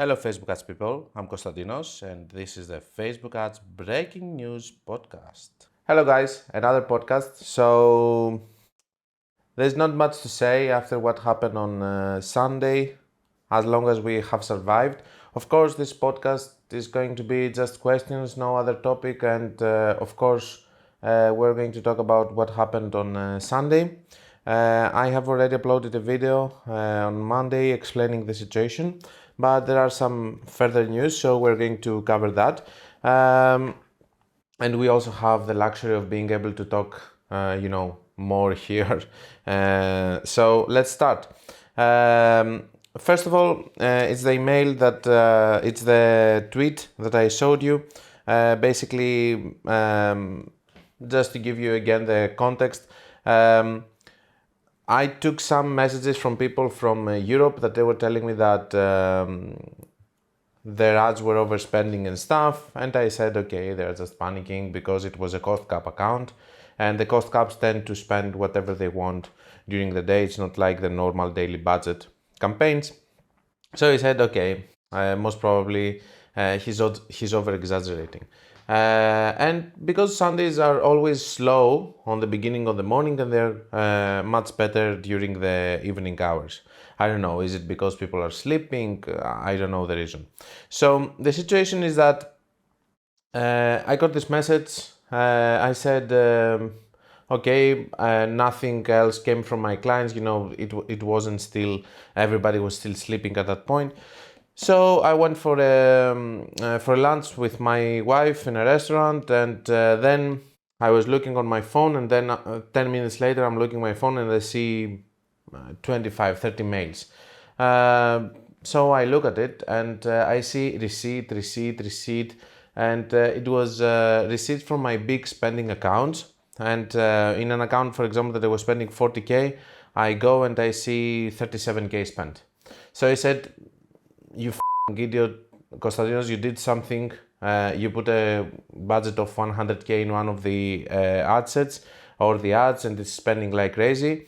Hello, Facebook ads people. I'm Konstantinos, and this is the Facebook ads breaking news podcast. Hello, guys, another podcast. So, there's not much to say after what happened on Sunday, as long as we have survived. Of course, this podcast is going to be just questions, no other topic, and of course, we're going to talk about what happened on Sunday. I have already uploaded a video on Monday explaining the situation, but there are some further news, so we're going to cover that. And we also have the luxury of being able to talk, more here. So let's start. First of all, it's the email that it's the tweet that I showed you. Basically, just to give you again the context. I took some messages from people from Europe that they were telling me that their ads were overspending and stuff, and I said, okay, they're just panicking because it was a cost cap account, and the cost caps tend to spend whatever they want during the day. It's not like the normal daily budget campaigns. So he said, okay, most probably he's over exaggerating. And because Sundays are always slow on the beginning of the morning and they're much better during the evening hours. I don't know, is it because people are sleeping? I don't know the reason. So the situation is that I got this message. I said, okay, nothing else came from my clients. It wasn't still, everybody was still sleeping at that point. So I went for lunch with my wife in a restaurant, and then I was looking on my phone, and then 10 minutes later I'm looking at my phone and I see 25, 30 mails. So I look at it and I see receipt, and it was receipts from my big spending accounts. And in an account, for example, that I was spending 40K, I go and I see 37K spent. So I said, you idiot, Konstantinos, you did something. You put a budget of 100K in one of the ad sets or the ads, and it's spending like crazy.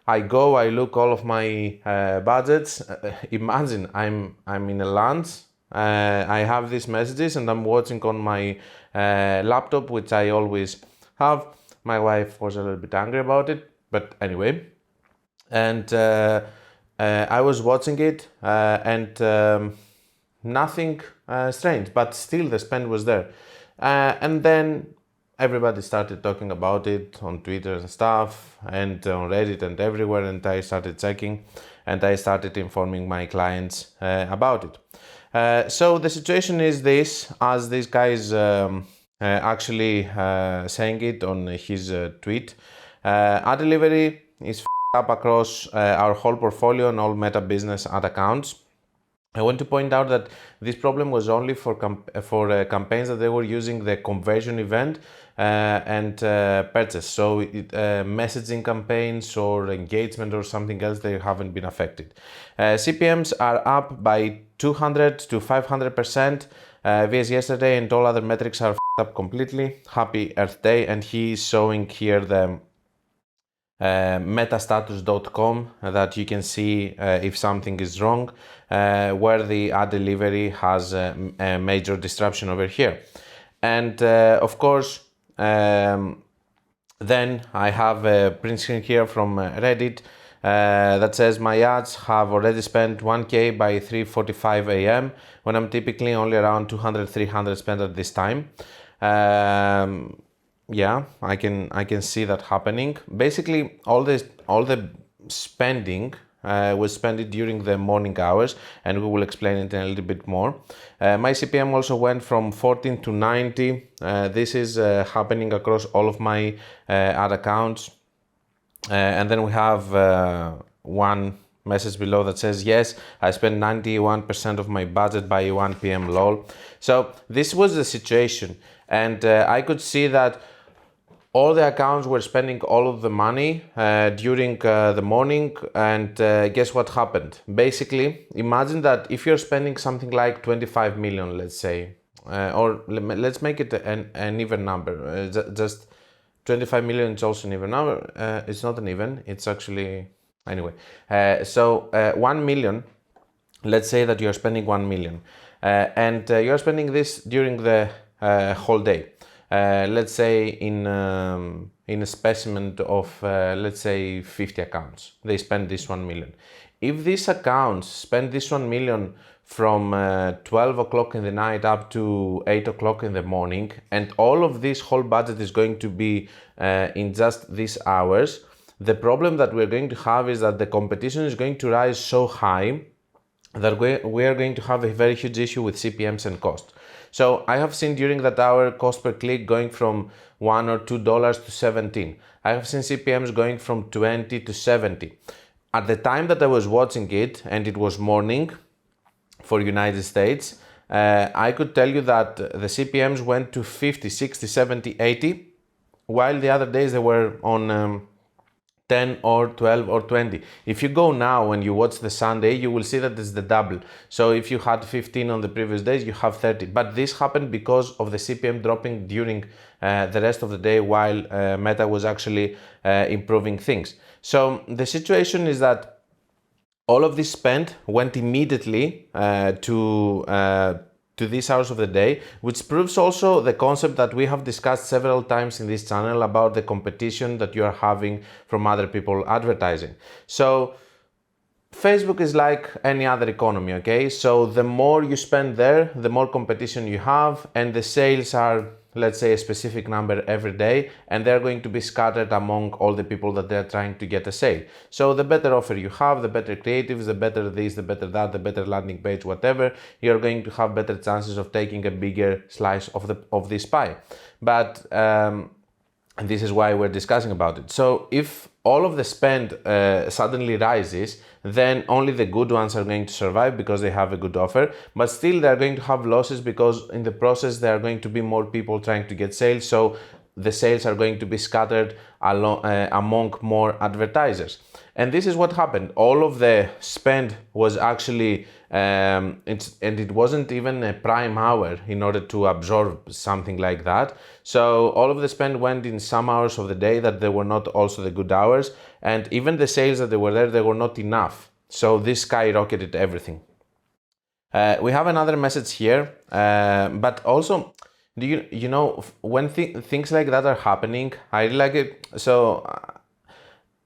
I go, I look all of my budgets. Imagine I'm in a lunch. I have these messages and I'm watching on my laptop, which I always have. My wife was a little bit angry about it, but anyway. And I was watching it and nothing strange, but still the spend was there. And then everybody started talking about it on Twitter and stuff, and on Reddit and everywhere, and I started checking, and I started informing my clients about it. So the situation is this, as this guy is actually saying it on his tweet. Ad delivery is up across our whole portfolio and all Meta Business ad accounts. I want to point out that this problem was only for campaigns that they were using the conversion event and purchase. So messaging campaigns or engagement or something else, they haven't been affected. CPMs are up by 200 to 500% vs yesterday, and all other metrics are up completely. Happy Earth Day, and he is showing here the metastatus.com that you can see if something is wrong, where the ad delivery has a major disruption over here. And of course, then I have a print screen here from Reddit that says my ads have already spent 1K by 3:45 a.m. when I'm typically only around 200-300 spent at this time. Yeah, I can see that happening. Basically, all the spending was spent during the morning hours, and we will explain it in a little bit more. My CPM also went from 14 to 90. This is happening across all of my ad accounts. And then we have one message below that says, yes, I spent 91% of my budget by 1 p.m. lol. So this was the situation, and I could see that all the accounts were spending all of the money during the morning, and guess what happened? Basically, imagine that if you're spending something like 25 million, let's say, or let's make it an even number, just 25 million is also an even number. It's not an even, it's actually, anyway. So 1 million let's say that you're spending 1 million and you're spending this during the whole day. Let's say in a specimen of let's say 50 accounts, they spend this 1 million. If these accounts spend this 1 million from 12 o'clock in the night up to 8 o'clock in the morning, and all of this whole budget is going to be in just these hours, the problem that we're going to have is that the competition is going to rise so high that we are going to have a very huge issue with CPMs and cost. So I have seen during that hour cost per click going from $1 or $2 to 17. I have seen CPMs going from 20 to 70. At the time that I was watching it, and it was morning for United States, I could tell you that the CPMs went to 50, 60, 70, 80, while the other days they were on 10 or 12 or 20. If you go now and you watch the Sunday, you will see that it's the double. So if you had 15 on the previous days, you have 30. But this happened because of the CPM dropping during the rest of the day while Meta was actually improving things. So the situation is that all of this spend went immediately to these hours of the day, which proves also the concept that we have discussed several times in this channel about the competition that you are having from other people advertising. So Facebook is like any other economy, okay? So the more you spend there, the more competition you have, and the sales are, let's say, a specific number every day, and they're going to be scattered among all the people that they're trying to get a sale. So the better offer you have, the better creatives, the better this, the better that, the better landing page, whatever, you're going to have better chances of taking a bigger slice of this pie. But and this is why we're discussing about it. So if all of the spend suddenly rises, then only the good ones are going to survive because they have a good offer, but still they're going to have losses because in the process there are going to be more people trying to get sales, so the sales are going to be scattered among more advertisers. And this is what happened. All of the spend was actually, and it wasn't even a prime hour in order to absorb something like that. So all of the spend went in some hours of the day that they were not also the good hours. And even the sales that they were there, they were not enough. So this skyrocketed everything. We have another message here, but also, do you know when things like that are happening, I really like it. So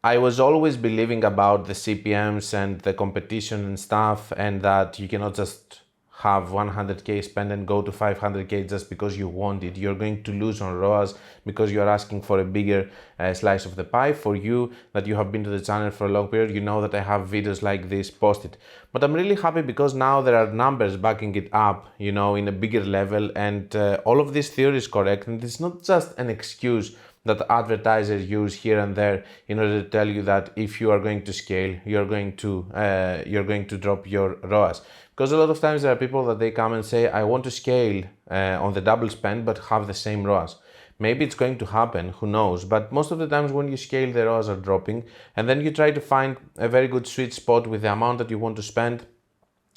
I was always believing about the CPMs and the competition and stuff, and that you cannot just have 100k spend and go to 500k just because you want it. You're going to lose on ROAS because you're asking for a bigger slice of the pie. For you that you have been to the channel for a long period, you know that I have videos like this posted. But I'm really happy because now there are numbers backing it up, you know, in a bigger level, and all of this theory is correct, and it's not just an excuse that advertisers use here and there in order to tell you that if you are going to scale, you're going to drop your ROAS. Because a lot of times there are people that they come and say, I want to scale on the double spend but have the same ROAS. Maybe it's going to happen, who knows, but most of the times when you scale, the ROAS are dropping, and then you try to find a very good sweet spot with the amount that you want to spend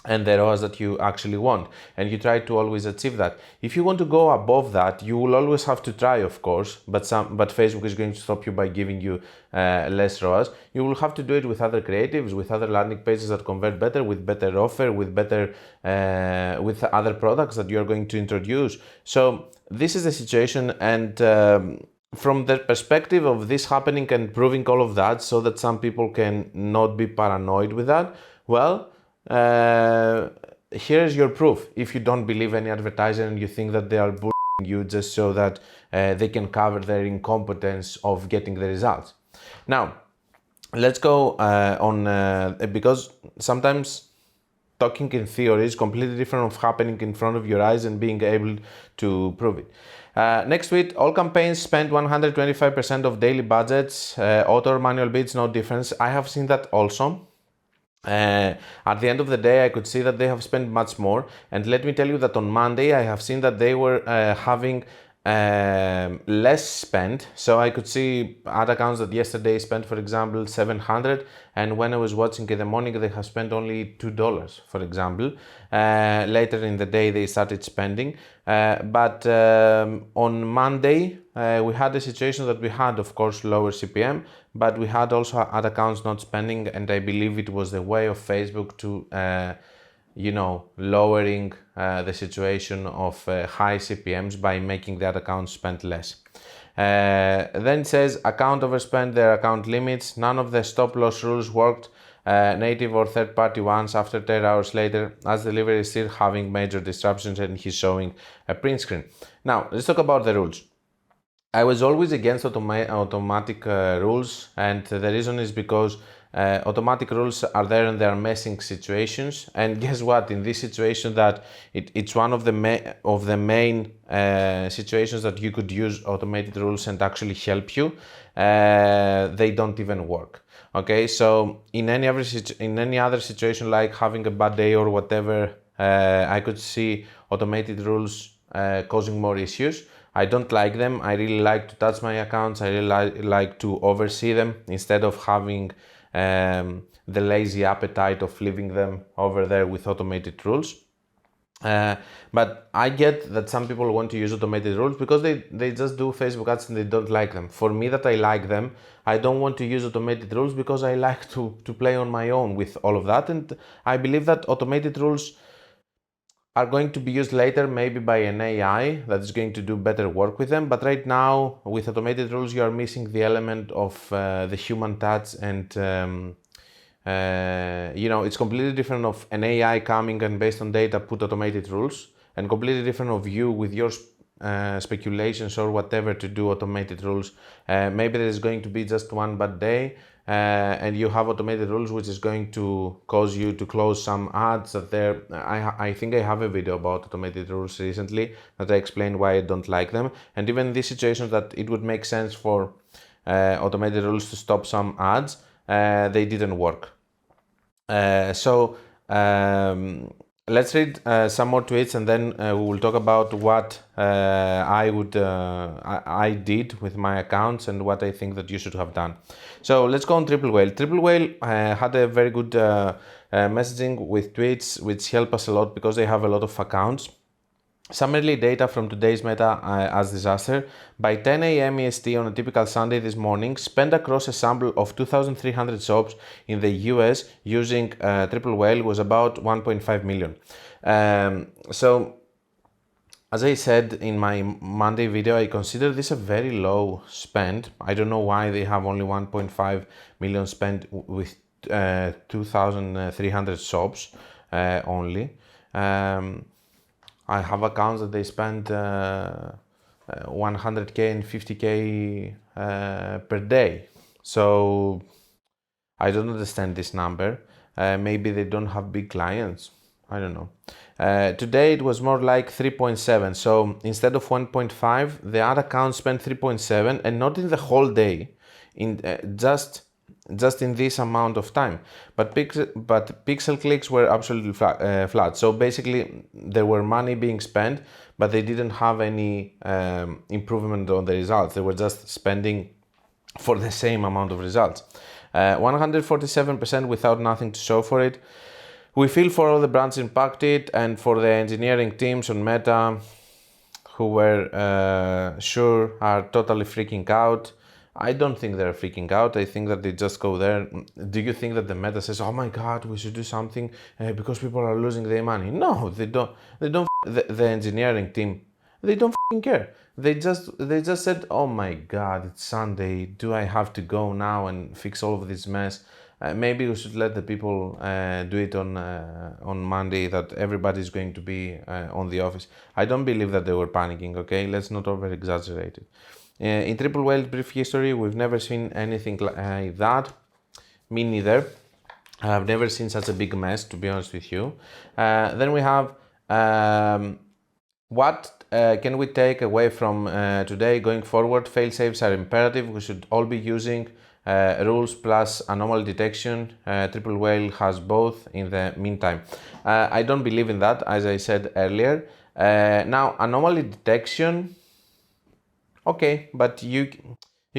and the ROAS that you actually want, and you try to always achieve that. If you want to go above that, you will always have to try, of course, but Facebook is going to stop you by giving you less ROAS. You will have to do it with other creatives, with other landing pages that convert better, with better offer, with better with other products that you are going to introduce. So this is the situation, and from the perspective of this happening and proving all of that so that some people can not be paranoid with that, well, here's your proof. If you don't believe any advertiser and you think that they are bullshitting you just so that they can cover their incompetence of getting the results. Now, let's go on, because sometimes talking in theory is completely different of happening in front of your eyes and being able to prove it. Next tweet, all campaigns spend 125% of daily budgets, auto or manual bids, no difference. I have seen that also. At the end of the day, I could see that they have spent much more, and let me tell you that on Monday I have seen that they were having less spend. So I could see ad accounts that yesterday spent, for example, 700, and when I was watching in the morning they have spent only $2, for example. Later in the day they started spending, but on Monday we had a situation that we had, of course, lower CPM, but we had also ad accounts not spending, and I believe it was the way of Facebook lowering the situation of high CPMs by making that account spend less. Then it says account overspent their account limits. None of the stop loss rules worked, native or third party ones, after 10 hours later, as delivery is still having major disruptions, and he's showing a print screen. Now, let's talk about the rules. I was always against automatic rules, and the reason is because automatic rules are there and they are messing situations. And guess what? In this situation, that it's one of the main situations that you could use automated rules and actually help you. They don't even work. Okay, so in any other situation, like having a bad day or whatever, I could see automated rules causing more issues. I don't like them. I really like to touch my accounts. I really like to oversee them instead of having the lazy appetite of leaving them over there with automated rules. But I get that some people want to use automated rules because they just do Facebook ads and they don't like them. For me, that I like them, I don't want to use automated rules because I like to play on my own with all of that. And I believe that automated rules are going to be used later, maybe by an AI that is going to do better work with them. But right now, with automated rules, you are missing the element of the human touch, and it's completely different of an AI coming and based on data put automated rules, and completely different of you with your speculations or whatever to do automated rules. Maybe there is going to be just one bad day, and you have automated rules which is going to cause you to close some ads that there. I think I have a video about automated rules recently that I explained why I don't like them, and even in this situation that it would make sense for automated rules to stop some ads, they didn't work. Let's read some more tweets, and then we will talk about what I did with my accounts and what I think that you should have done. So let's go on Triple Whale. Triple Whale had a very good messaging with tweets, which help us a lot because they have a lot of accounts. Some early data from today's Meta as disaster. By 10 a.m. EST on a typical Sunday this morning, spend across a sample of 2,300 shops in the US using Triple Whale was about 1.5 million. So, as I said in my Monday video, I consider this a very low spend. I don't know why they have only 1.5 million spent with 2,300 shops only. I have accounts that they spend 100k and 50k per day. So I don't understand this number. Maybe they don't have big clients. I don't know. Today it was more like 3.7. So instead of 1.5, the other account spent 3.7, and not in the whole day, in just in this amount of time. But pixel clicks were absolutely flat. So basically there were money being spent, but they didn't have any improvement on the results. They were just spending for the same amount of results. 147% without nothing to show for it. We feel for all the brands impacted and for the engineering teams on Meta who were sure are totally freaking out. I don't think they're freaking out. I think that they just go there. Do you think that the Meta says, "Oh my God, we should do something because people are losing their money"? No, they don't. They don't. The engineering team, they don't care. They just said, "Oh my God, it's Sunday. Do I have to go now and fix all of this mess? Maybe we should let the people do it on Monday. That everybody's going to be on the office." I don't believe that they were panicking. Okay, let's not over exaggerate it. In Triple Whale's brief history, we've never seen anything like that. Me neither. I've never seen such a big mess, to be honest with you. Then we have what can we take away from today going forward? Fail safes are imperative. We should all be using rules plus anomaly detection. Triple Whale has both in the meantime. I don't believe in that, as I said earlier. Now, anomaly detection. Okay, but you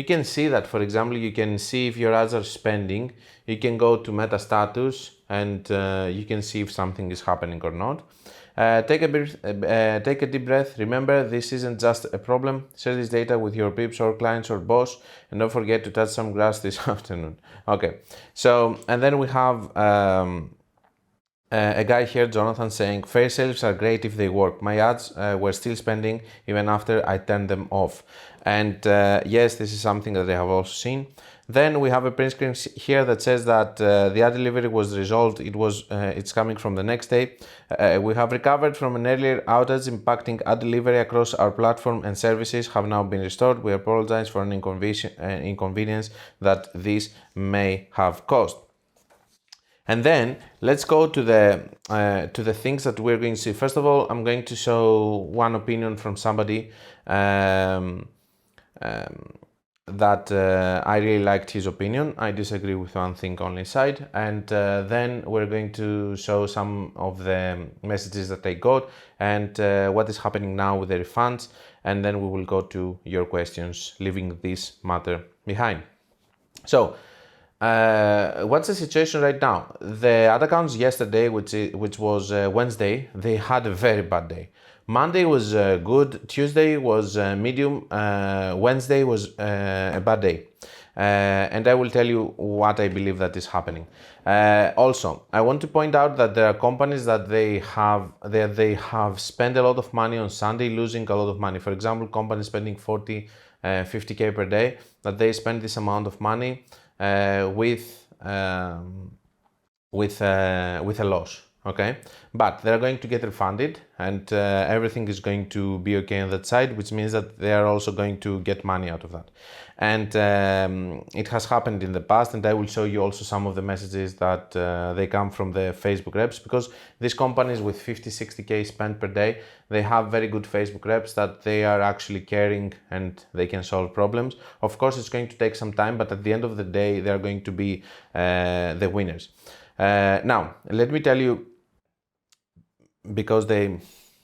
can see that, for example, you can see if your ads are spending. You can go to meta status and you can see if something is happening or not. Take a deep breath. Remember, this isn't just a problem. Share this data with your peeps or clients or boss, and don't forget to touch some grass this afternoon. Okay, so and then we have A guy here, Jonathan, saying fair sales are great if they work. My ads were still spending even after I turned them off. And yes, this is something that I have also seen. Then we have a print screen here that says that the ad delivery was resolved. It's coming from the next day. We have recovered from an earlier outage impacting ad delivery across our platform, and services have now been restored. We apologize for an inconvenience that this may have caused. And then let's go to the things that we're going to see. First of all, I'm going to show one opinion from somebody that I really liked his opinion. I disagree with one thing on his side. And then we're going to show some of the messages that I got and what is happening now with the refunds. And then we will go to your questions, leaving this matter behind. So, what's the situation right now? The ad accounts yesterday, which was Wednesday, they had a very bad day. Monday was good, Tuesday was medium, Wednesday was a bad day. And I will tell you what I believe that is happening. Also, I want to point out that there are companies that they have spent a lot of money on Sunday, losing a lot of money. For example, companies spending 40, 50k per day, that they spend this amount of money with a loss. Okay, but they're going to get refunded, and everything is going to be okay on that side, which means that they are also going to get money out of that. And it has happened in the past, and I will show you also some of the messages that they come from the Facebook reps, because these companies with 50, 60k spent per day, they have very good Facebook reps that they are actually caring and they can solve problems. Of course, it's going to take some time, but at the end of the day, they are going to be the winners. Now, let me tell you, because they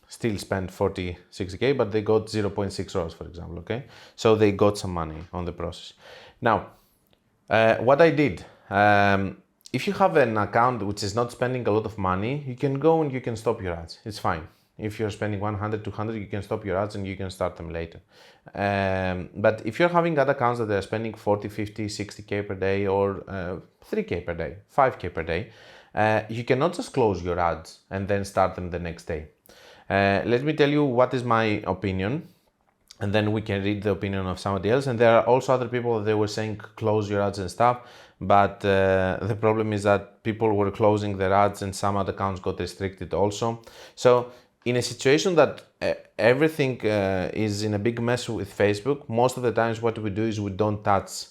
still spend 40, 60k, but they got 0.6 ROAS, for example, okay? So they got some money on the process. Now, what I did, if you have an account which is not spending a lot of money, you can go and you can stop your ads. It's fine. If you're spending 100, 200, you can stop your ads and you can start them later. But if you're having other accounts that are spending 40, 50, 60k per day, or 3k per day, 5k per day, you cannot just close your ads and then start them the next day. Let me tell you what is my opinion, and then we can read the opinion of somebody else. And there are also other people that they were saying close your ads and stuff, but the problem is that people were closing their ads and some other accounts got restricted also. So in a situation that everything is in a big mess with Facebook, most of the times what we do is we don't touch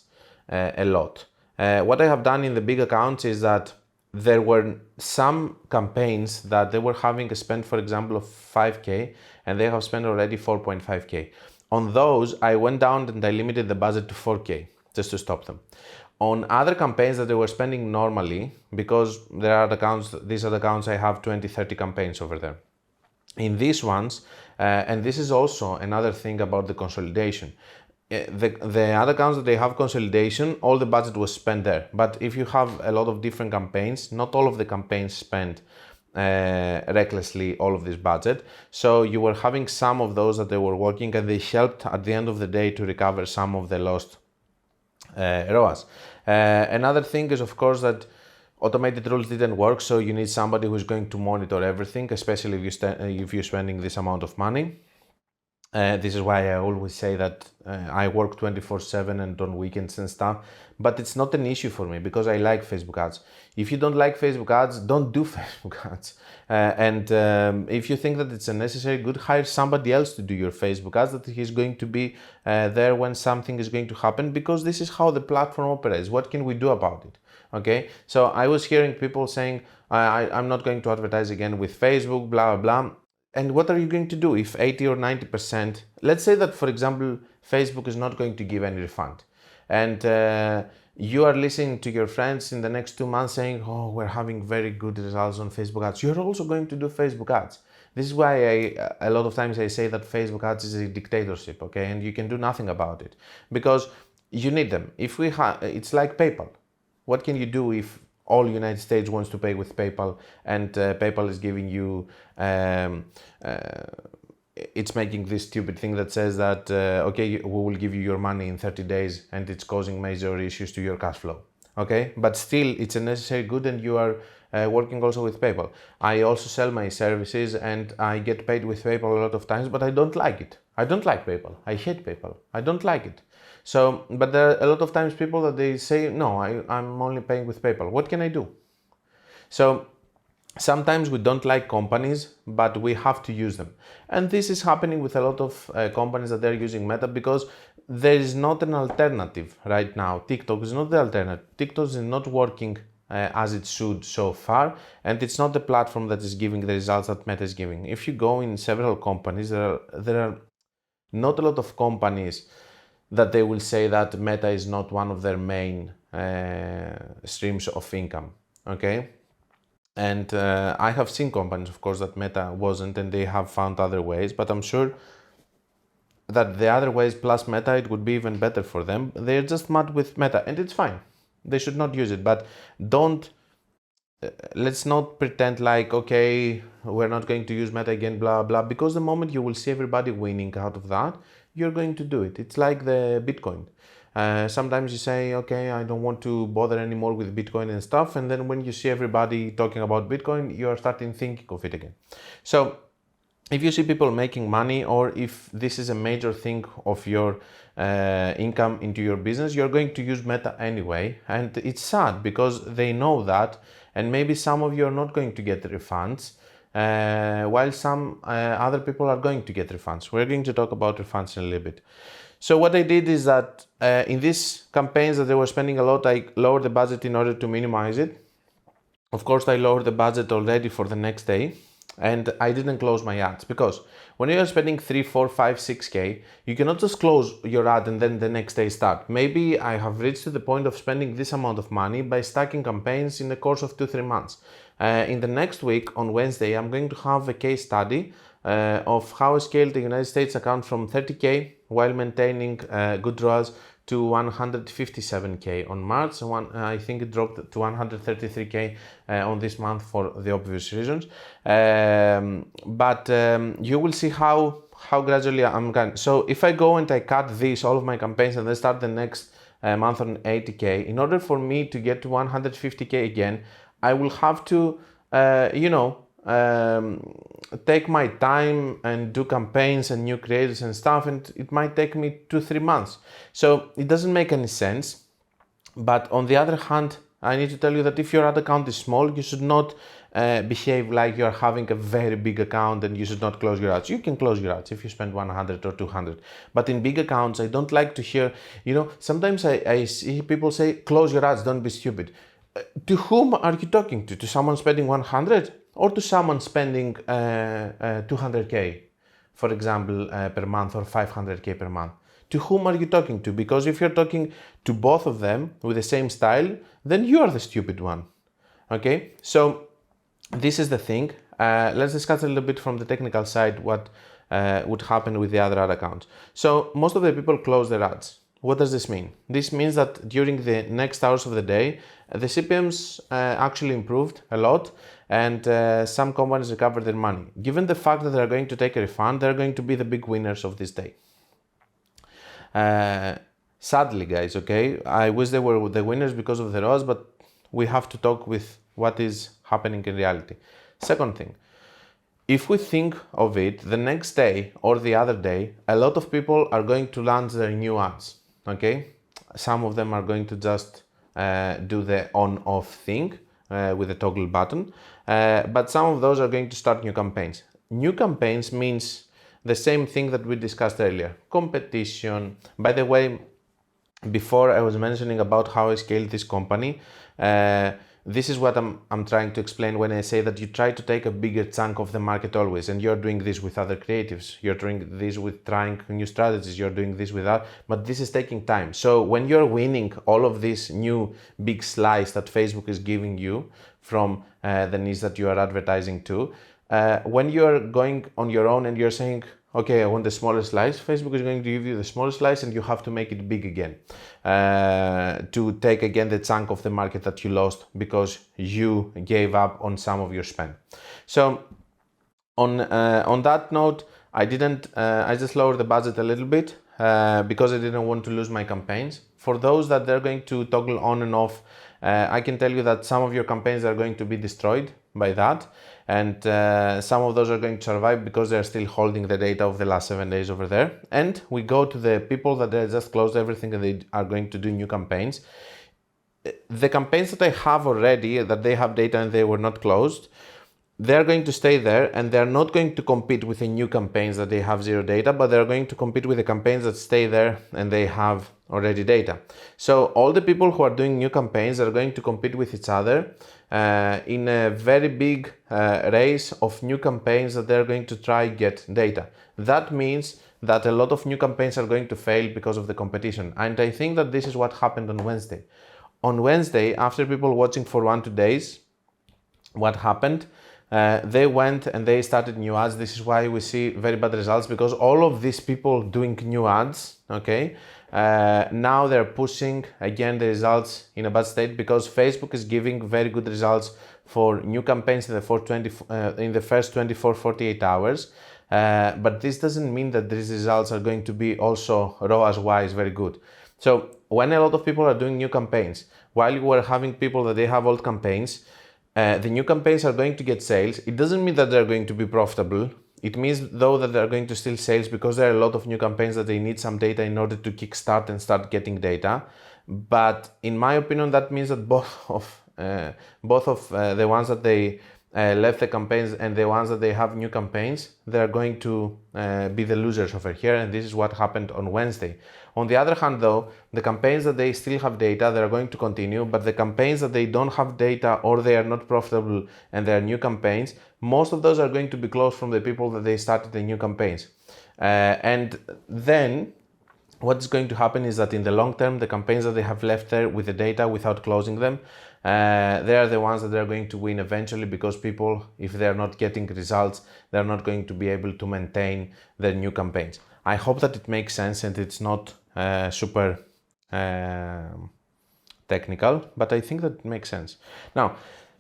a lot. What I have done in the big accounts is that there were some campaigns that they were having a spend, for example, of 5k, and they have spent already 4.5k. On those, I went down and I limited the budget to 4k just to stop them. On other campaigns that they were spending normally, because there are accounts, these are the accounts I have 20, 30 campaigns over there. In these ones, and this is also another thing about the consolidation. The other accounts that they have consolidation, all the budget was spent there. But if you have a lot of different campaigns, not all of the campaigns spend recklessly all of this budget. So you were having some of those that they were working, and they helped at the end of the day to recover some of the lost ROAS. Another thing is, of course, that automated rules didn't work, so you need somebody who's going to monitor everything, especially if you're spending this amount of money. This is why I always say that I work 24/7 and on weekends and stuff, but it's not an issue for me because I like Facebook ads. If you don't like Facebook ads, don't do Facebook ads. If you think that it's a necessary good, hire somebody else to do your Facebook ads, that he's going to be there when something is going to happen, because this is how the platform operates. What can we do about it? Okay, so I was hearing people saying, I'm not going to advertise again with Facebook, blah, blah, blah. And what are you going to do if 80 or 90%, let's say that, for example, Facebook is not going to give any refund, and you are listening to your friends in the next 2 months saying, oh, we're having very good results on Facebook ads. You're also going to do Facebook ads. This is why a lot of times I say that Facebook ads is a dictatorship, okay? And you can do nothing about it because you need them. It's like PayPal. What can you do if all United States wants to pay with PayPal, and PayPal is giving you, it's making this stupid thing that says that, okay, we will give you your money in 30 days, and it's causing major issues to your cash flow, okay? But still, it's a necessary good, and you are working also with PayPal. I also sell my services and I get paid with PayPal a lot of times, but I don't like it. I don't like PayPal. I hate PayPal. I don't like it. So, but there are a lot of times people that they say, no, I'm only paying with PayPal. What can I do? So sometimes we don't like companies, but we have to use them. And this is happening with a lot of companies that they're using Meta because there is not an alternative right now. TikTok is not the alternative. TikTok is not working as it should so far, and it's not the platform that is giving the results that Meta is giving. If you go in several companies, there are not a lot of companies that they will say that Meta is not one of their main streams of income, okay? And I have seen companies, of course, that Meta wasn't, and they have found other ways, but I'm sure that the other ways plus Meta, it would be even better for them. They're just mad with Meta, and it's fine. They should not use it, but let's not pretend like, okay, we're not going to use Meta again, blah, blah, because the moment you will see everybody winning out of that, you're going to do it. It's like the Bitcoin. Sometimes you say, okay, I don't want to bother anymore with Bitcoin and stuff. And then when you see everybody talking about Bitcoin, you're starting thinking of it again. So if you see people making money, or if this is a major thing of your income into your business, you're going to use Meta anyway. And it's sad because they know that, and maybe some of you are not going to get refunds, while some other people are going to get refunds. We're going to talk about refunds in a little bit. So what I did is that in these campaigns that they were spending a lot, I lowered the budget in order to minimize it. Of course, I lowered the budget already for the next day, and I didn't close my ads, because when you are spending 3, 4, 5, 6K, you cannot just close your ad and then the next day start. Maybe I have reached to the point of spending this amount of money by stacking campaigns in the course of 2-3 months. In the next week, on Wednesday, I'm going to have a case study of how I scaled the United States account from 30K while maintaining good ROAS to 157K on March. I think it dropped to 133K on this month for the obvious reasons. But you will see how gradually I'm going. So if I go and I cut all of my campaigns, and then start the next month on 80K, in order for me to get to 150K again, I will have to, take my time and do campaigns and new creatives and stuff, and it might take me 2-3 months. So it doesn't make any sense. But on the other hand, I need to tell you that if your ad account is small, you should not behave like you're having a very big account and you should not close your ads. You can close your ads if you spend 100 or 200. But in big accounts, I don't like to hear, sometimes I see people say, close your ads, don't be stupid. To whom are you talking to? To someone spending 100 or to someone spending 200K, for example, per month, or 500K per month? To whom are you talking to? Because if you're talking to both of them with the same style, then you are the stupid one. Okay, so this is the thing. Let's discuss a little bit from the technical side what would happen with the other ad accounts. So most of the people close their ads. What does this mean? This means that during the next hours of the day, the CPMs actually improved a lot, and some companies recovered their money. Given the fact that they're going to take a refund, they're going to be the big winners of this day. Sadly, guys, okay, I wish they were the winners because of the ROAS, but we have to talk with what is happening in reality. Second thing, if we think of it, the next day or the other day, a lot of people are going to launch their new ads. Okay, some of them are going to just do the on-off thing with the toggle button, but some of those are going to start new campaigns. New campaigns means the same thing that we discussed earlier, competition. By the way, before I was mentioning about how I scaled this company, this is what I'm trying to explain when I say that you try to take a bigger chunk of the market always, and you're doing this with other creatives, you're doing this with trying new strategies, you're doing this with that, but this is taking time. So when you're winning all of this new big slice that Facebook is giving you from the niche that you are advertising to, when you're going on your own and you're saying, okay, I want the smaller slice, Facebook is going to give you the smaller slice, and you have to make it big again to take again the chunk of the market that you lost because you gave up on some of your spend. So on that note, I just lowered the budget a little bit because I didn't want to lose my campaigns. For those that they're going to toggle on and off I can tell you that some of your campaigns are going to be destroyed by that, and some of those are going to survive because they're still holding the data of the last 7 days over there. And we go to the people that they just closed everything and they are going to do new campaigns. The campaigns that I have already, that they have data and they were not closed, they're going to stay there, and they're not going to compete with the new campaigns that they have zero data, but they're going to compete with the campaigns that stay there and they have already data. So all the people who are doing new campaigns are going to compete with each other in a very big race of new campaigns that they're going to try get data. That means that a lot of new campaigns are going to fail because of the competition. And I think that this is what happened on Wednesday. On Wednesday, after people watching for 1-2 days, what happened? They went and they started new ads. This is why we see very bad results, because all of these people doing new ads, okay, now they're pushing again the results in a bad state, because Facebook is giving very good results for new campaigns in the first 24-48 hours. But this doesn't mean that these results are going to be also ROAS-wise very good. So when a lot of people are doing new campaigns, while you are having people that they have old campaigns, the new campaigns are going to get sales. It doesn't mean that they're going to be profitable. It means though that they're going to steal sales, because there are a lot of new campaigns that they need some data in order to kickstart and start getting data. But in my opinion, that means that both of the ones that they left the campaigns and the ones that they have new campaigns, they're going to be the losers over here, and this is what happened on Wednesday. On the other hand though, the campaigns that they still have data, they're going to continue, but the campaigns that they don't have data or they are not profitable and they are new campaigns, most of those are going to be closed from the people that they started the new campaigns. And then what's going to happen is that in the long term, the campaigns that they have left there with the data without closing them, they are the ones that they're going to win eventually, because people, if they're not getting results, they're not going to be able to maintain their new campaigns. I hope that it makes sense and it's not super technical, but I think that it makes sense. Now,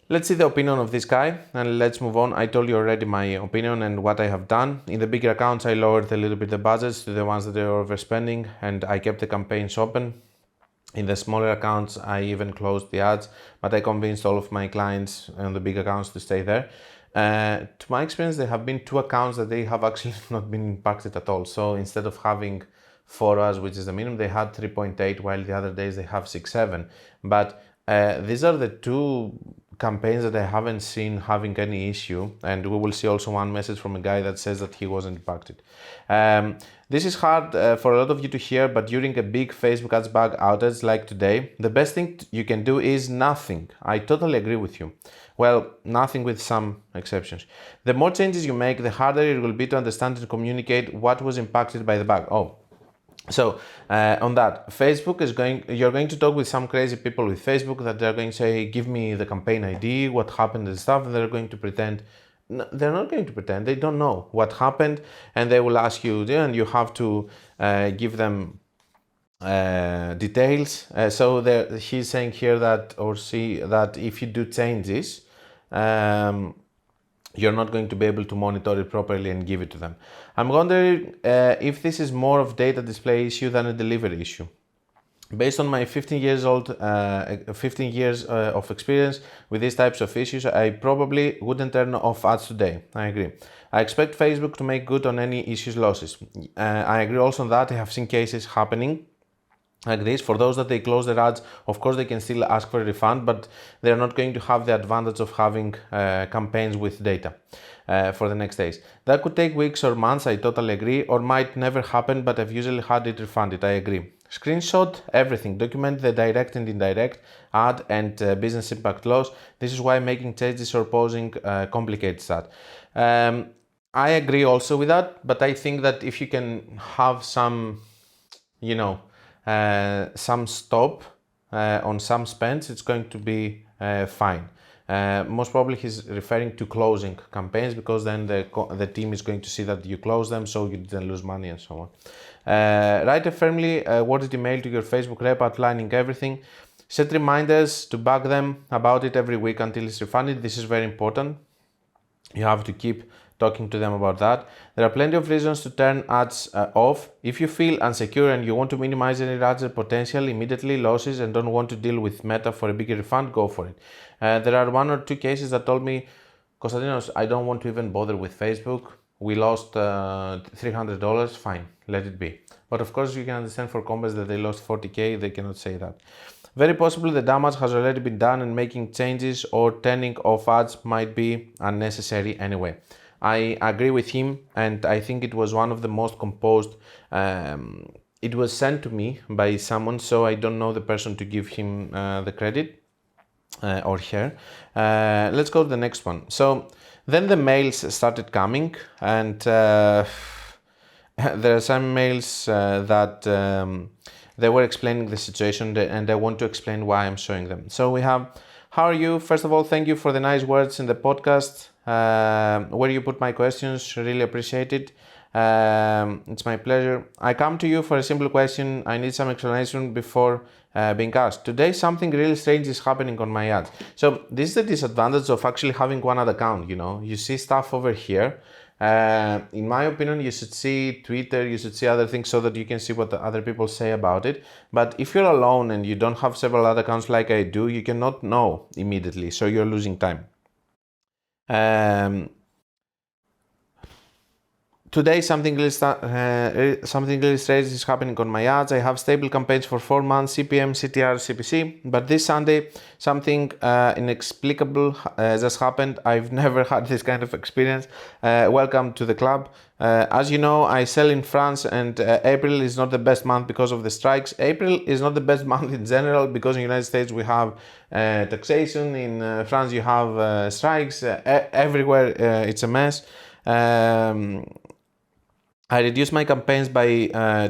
let's see the opinion of this guy and let's move on. I told you already my opinion and what I have done. In the bigger accounts, I lowered a little bit the budgets to the ones that they were overspending, and I kept the campaigns open. In the smaller accounts, I even closed the ads, but I convinced all of my clients on the big accounts to stay there. To my experience, there have been 2 accounts that they have actually not been impacted at all. So instead of having 4 hours, which is the minimum, they had 3.8, while the other days they have 6-7. But these are the 2 campaigns that I haven't seen having any issue, and we will see also one message from a guy that says that he wasn't impacted. This is hard for a lot of you to hear, but during a big Facebook ads bug outage like today, the best thing you can do is nothing. I totally agree with you. Well, nothing with some exceptions. The more changes you make, the harder it will be to understand and communicate what was impacted by the bug. So on that, Facebook is you're going to talk with some crazy people with Facebook that they're going to say, give me the campaign ID, what happened and stuff, and they're going to pretend. No, they're not going to pretend, they don't know what happened, and they will ask you, and you have to give them details. So he's saying here that, or see that if you do changes, you're not going to be able to monitor it properly and give it to them. I'm wondering if this is more of data display issue than a delivery issue. Based on my 15 years of experience with these types of issues, I probably wouldn't turn off ads today. I agree. I expect Facebook to make good on any issues losses. I agree also on that. I have seen cases happening like this. For those that they close their ads, of course they can still ask for a refund, but they're not going to have the advantage of having campaigns with data for the next days. That could take weeks or months, I totally agree, or might never happen, but I've usually had it refunded, I agree. Screenshot everything, document the direct and indirect ad and business impact loss. This is why making changes or pausing complicates that. I agree also with that, but I think that if you can have some, some stop on some spends, it's going to be fine. Most probably he's referring to closing campaigns, because then the team is going to see that you close them, so you didn't lose money and so on. Write a firmly worded email to your Facebook rep outlining everything. Set reminders to bug them about it every week until it's refunded. This is very important. You have to keep talking to them about that. There are plenty of reasons to turn ads off. If you feel insecure and you want to minimize any ads potential immediately losses and don't want to deal with Meta for a bigger refund, go for it. There are 1 or 2 cases that told me, Konstantinos, I don't want to even bother with Facebook. We lost $300, fine, let it be. But of course you can understand for companies that they lost 40k, they cannot say that. Very possibly the damage has already been done and making changes or turning off ads might be unnecessary anyway. I agree with him, and I think it was one of the most composed. It was sent to me by someone, so I don't know the person to give him the credit or her. Let's go to the next one. So then the mails started coming, and there are some mails that they were explaining the situation, and I want to explain why I'm showing them. So we have, how are you? First of all, thank you for the nice words in the podcast, where you put my questions, really appreciate it. It's my pleasure. I come to you for a simple question. I need some explanation before being asked. Today something really strange is happening on my ads. So this is the disadvantage of actually having one ad account, you know. You see stuff over here. In my opinion, you should see Twitter, you should see other things so that you can see what the other people say about it. But if you're alone and you don't have several other accounts like I do, you cannot know immediately, so you're losing time. Today something really strange is happening on my ads. I have stable campaigns for 4 months, CPM, CTR, CPC, but this Sunday something inexplicable just happened. I've never had this kind of experience. Welcome to the club. As you know, I sell in France, and April is not the best month because of the strikes. April is not the best month in general because in the United States we have taxation. In France you have strikes. Everywhere it's a mess. I reduced my campaigns by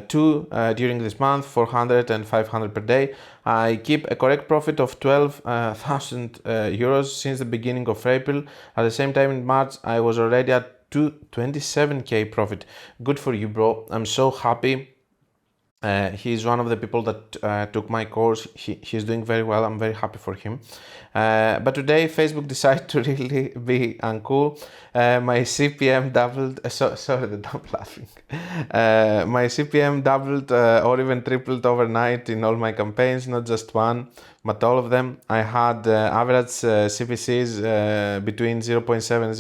2 during this month, 400 and 500 per day. I keep a correct profit of 12,000 euros since the beginning of April. At the same time in March, I was already at 27k profit. Good for you, bro. I'm so happy. He's one of the people that took my course. He's doing very well. I'm very happy for him. But today Facebook decided to really be uncool. My CPM doubled. Sorry that I'm laughing. My CPM doubled or even tripled overnight in all my campaigns, not just one, but all of them. I had average CPCs between 0.7,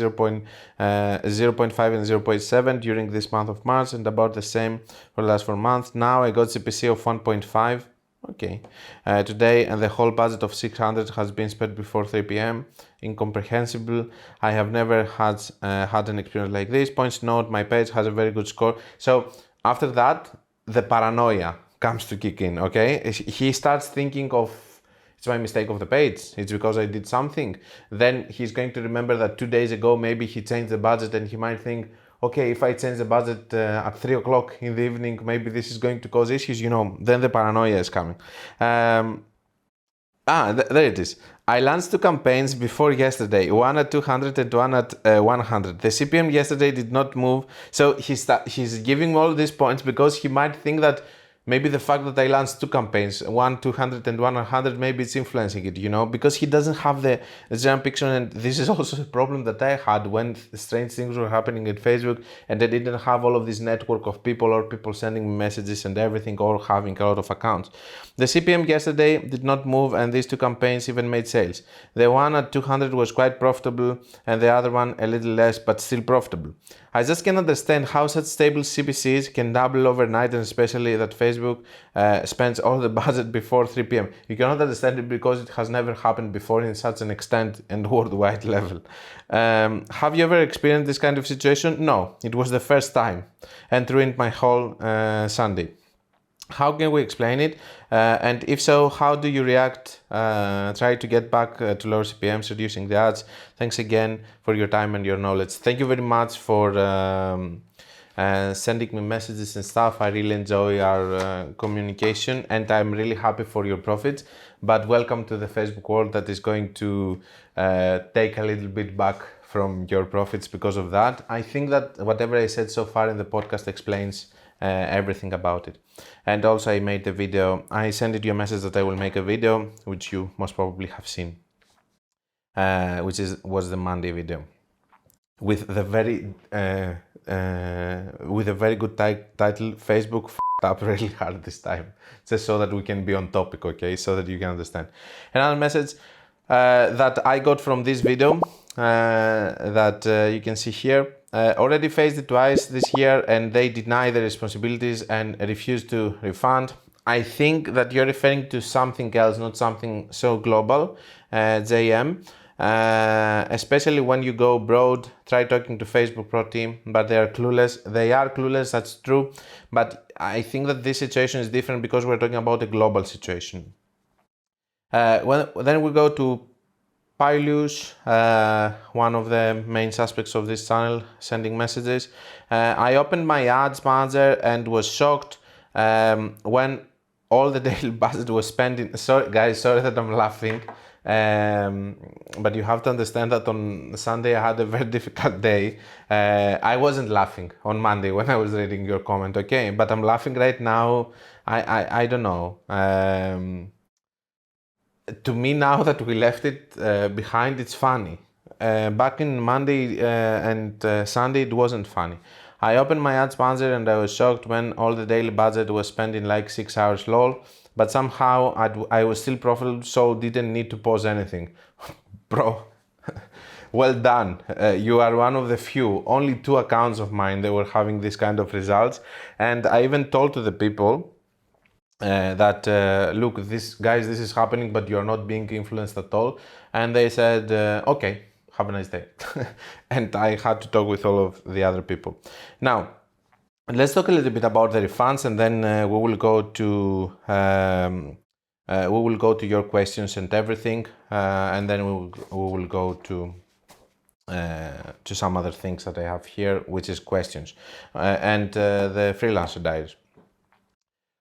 0.5 and 0.7 during this month of March, and about the same for the last 4 months. Now I got CPC of 1.5. Okay. Today, and the whole budget of 600 has been spent before 3 p.m. Incomprehensible. I have never had an experience like this. Points note, my page has a very good score. So after that, the paranoia comes to kick in, okay? He starts thinking of, it's my mistake of the page, it's because I did something. Then he's going to remember that 2 days ago, maybe he changed the budget, and he might think, okay, if I change the budget at 3 o'clock in the evening, maybe this is going to cause issues, you know, then the paranoia is coming. There it is. I launched 2 campaigns before yesterday, one at 200 and one at 100. The CPM yesterday did not move, so he's giving all these points because he might think that maybe the fact that I launched 2 campaigns, one 200 and one 100, maybe it's influencing it, you know, because he doesn't have the general picture. And this is also a problem that I had when strange things were happening at Facebook, and I didn't have all of this network of people or people sending me messages and everything, or having a lot of accounts. The CPM yesterday did not move, and these 2 campaigns even made sales. The one at 200 was quite profitable, and the other one a little less, but still profitable. I just can't understand how such stable CPCs can double overnight, and especially that Facebook spends all the budget before 3 p.m. You cannot understand it because it has never happened before in such an extent and worldwide level. Have you ever experienced this kind of situation? No, it was the first time, and ruined my whole Sunday. How can we explain it? And if so, how do you react? Try to get back to lower CPMs, reducing the ads. Thanks again for your time and your knowledge. Thank you very much for sending me messages and stuff. I really enjoy our communication, and I'm really happy for your profits. But welcome to the Facebook world that is going to take a little bit back from your profits because of that. I think that whatever I said so far in the podcast explains everything about it. And also I made the video, I sent you a message that I will make a video, which you most probably have seen, which was the Monday video. with the very good title, Facebook f***ed up really hard this time, just so that we can be on topic, okay, so that you can understand. Another message that I got from this video that you can see here, already faced it twice this year and they deny the responsibilities and refuse to refund. I think that you're referring to something else, not something so global, JM. Especially when you go abroad, try talking to Facebook Pro team, but they are clueless. They are clueless, that's true. But I think that this situation is different because we're talking about a global situation. Then we go to Paulius, one of the main suspects of this channel, sending messages. I opened my ads manager and was shocked when all the daily budget was spent. Sorry guys, sorry that I'm laughing. But you have to understand that on Sunday I had a very difficult day. I wasn't laughing on Monday when I was reading your comment, okay? But I'm laughing right now. I don't know. To me, now that we left it behind, it's funny. Back in Monday and Sunday, it wasn't funny. I opened my ads manager and I was shocked when all the daily budget was spent in like 6 hours, lol. But somehow I was still profitable, so didn't need to pause anything. Bro, well done. You are one of the few. Only 2 accounts of mine that were having this kind of results. And I even told to the people that look, this is happening, but you're not being influenced at all. And they said, okay, have a nice day. And I had to talk with all of the other people. Now, let's talk a little bit about the refunds, and then we will go to your questions and everything, and then we will go to some other things that I have here, which is questions and the freelancer diaries.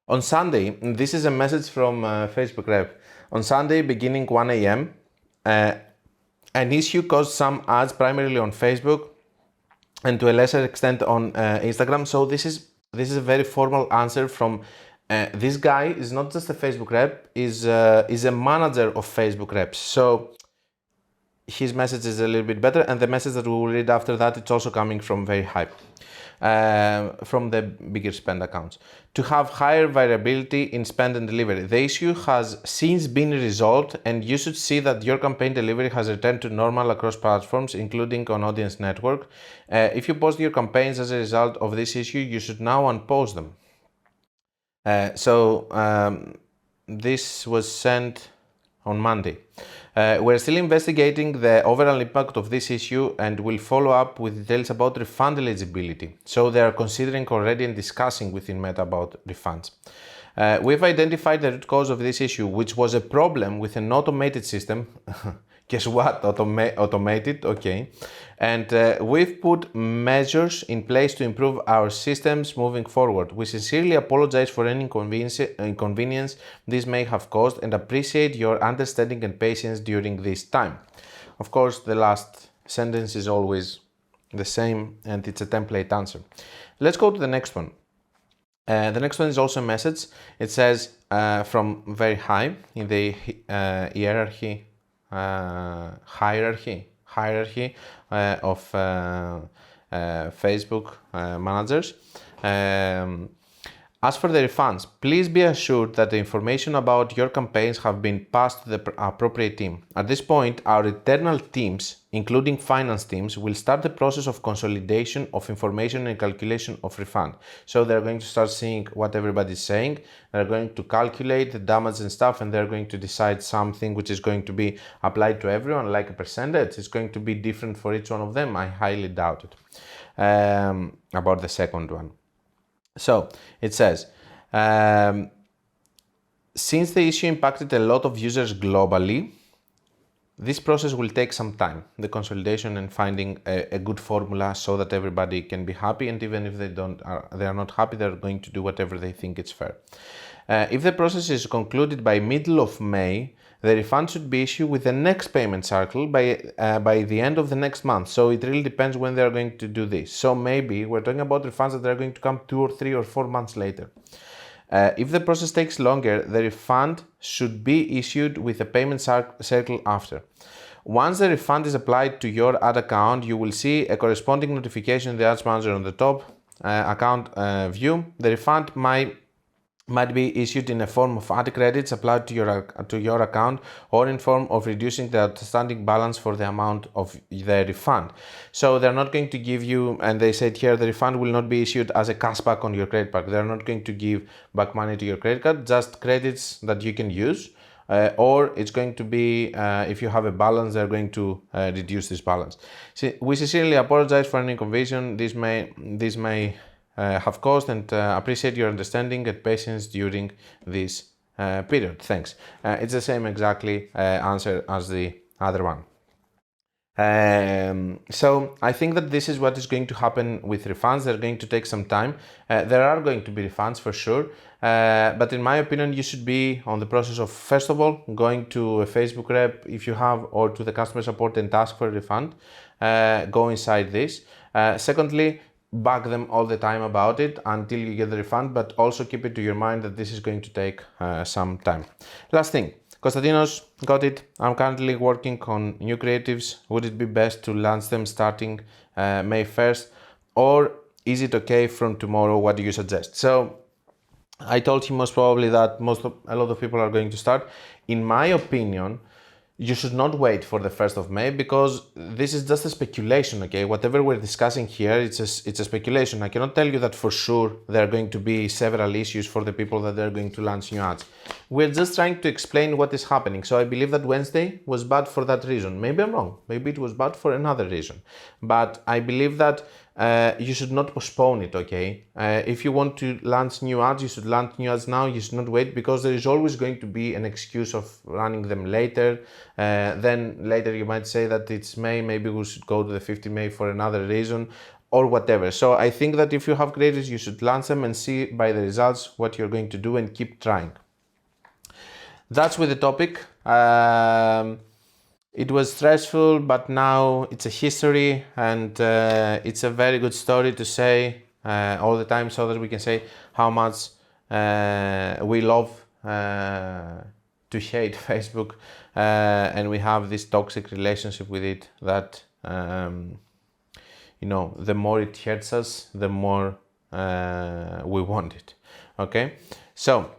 On Sunday, this is a message from Facebook Rep. On Sunday, beginning 1 a.m., an issue caused some ads primarily on Facebook and to a lesser extent on Instagram. So this is a very formal answer from this guy. Is not just a Facebook rep, is a manager of Facebook reps. So his message is a little bit better, and the message that we will read after that, it's also coming from very high. From the bigger spend accounts. To have higher variability in spend and delivery. The issue has since been resolved, and you should see that your campaign delivery has returned to normal across platforms, including on Audience Network. If you post your campaigns as a result of this issue, you should now unpost them. This was sent on Monday. We're still investigating the overall impact of this issue and will follow up with details about refund eligibility. So they are considering already and discussing within Meta about refunds. We've identified the root cause of this issue, which was a problem with an automated system. Guess what? Automated, okay. And we've put measures in place to improve our systems moving forward. We sincerely apologize for any inconvenience this may have caused and appreciate your understanding and patience during this time. Of course, the last sentence is always the same and it's a template answer. Let's go to the next one. The next one is also a message. It says from very high in the hierarchy of Facebook managers. As for the refunds, please be assured that the information about your campaigns have been passed to the appropriate team. At this point, our internal teams, including finance teams, will start the process of consolidation of information and calculation of refund. So they're going to start seeing what everybody's saying, they're going to calculate the damage and stuff, and they're going to decide something which is going to be applied to everyone, like a percentage. It's going to be different for each one of them. I highly doubt it. About the second one. So it says, since the issue impacted a lot of users globally, this process will take some time, the consolidation and finding a good formula so that everybody can be happy, and even if they are not happy, they're going to do whatever they think is fair. If the process is concluded by middle of May, the refund should be issued with the next payment cycle by the end of the next month. So it really depends when they're going to do this. So maybe we're talking about refunds that are going to come 2 or 3 or 4 months later. If the process takes longer, the refund should be issued with a payment cycle after. Once the refund is applied to your ad account, you will see a corresponding notification in the Ads Manager on the top account view. The refund might be issued in a form of ad credits applied to your account, or in form of reducing the outstanding balance for the amount of the refund. So they're not going to give you, and they said here, the refund will not be issued as a cashback on your credit card. They're not going to give back money to your credit card, just credits that you can use. Or it's going to be, if you have a balance, they're going to reduce this balance. We sincerely apologize for any inconvenience this may have caused, and appreciate your understanding and patience during this period. Thanks. It's the same exactly answer as the other one. So I think that this is what is going to happen with refunds. They're going to take some time. There are going to be refunds for sure, but in my opinion, you should be on the process of, first of all, going to a Facebook rep if you have, or to the customer support and ask for a refund. Go inside this. Secondly, bug them all the time about it until you get the refund, but also keep it to your mind that this is going to take some time. Last thing, Konstantinos, got it. I'm currently working on new creatives. Would it be best to launch them starting May 1st, or is it okay from tomorrow? What do you suggest? So I told him most probably that a lot of people are going to start. In my opinion, you should not wait for the 1st of May, because this is just a speculation, okay? Whatever we're discussing here, it's a speculation. I cannot tell you that for sure there are going to be several issues for the people that they're going to launch new ads. We're just trying to explain what is happening. So I believe that Wednesday was bad for that reason. Maybe I'm wrong. Maybe it was bad for another reason. But I believe that you should not postpone it, okay? If you want to launch new ads, you should launch new ads now. You should not wait, because there is always going to be an excuse of running them later. Then later you might say that it's May, maybe we should go to the 15th May for another reason, or whatever. So I think that if you have creators, you should launch them and see by the results what you're going to do, and keep trying. That's with the topic. It was stressful, but now it's a history, and it's a very good story to say all the time, so that we can say how much we love to hate Facebook, and we have this toxic relationship with it that, the more it hurts us, the more we want it. Okay, so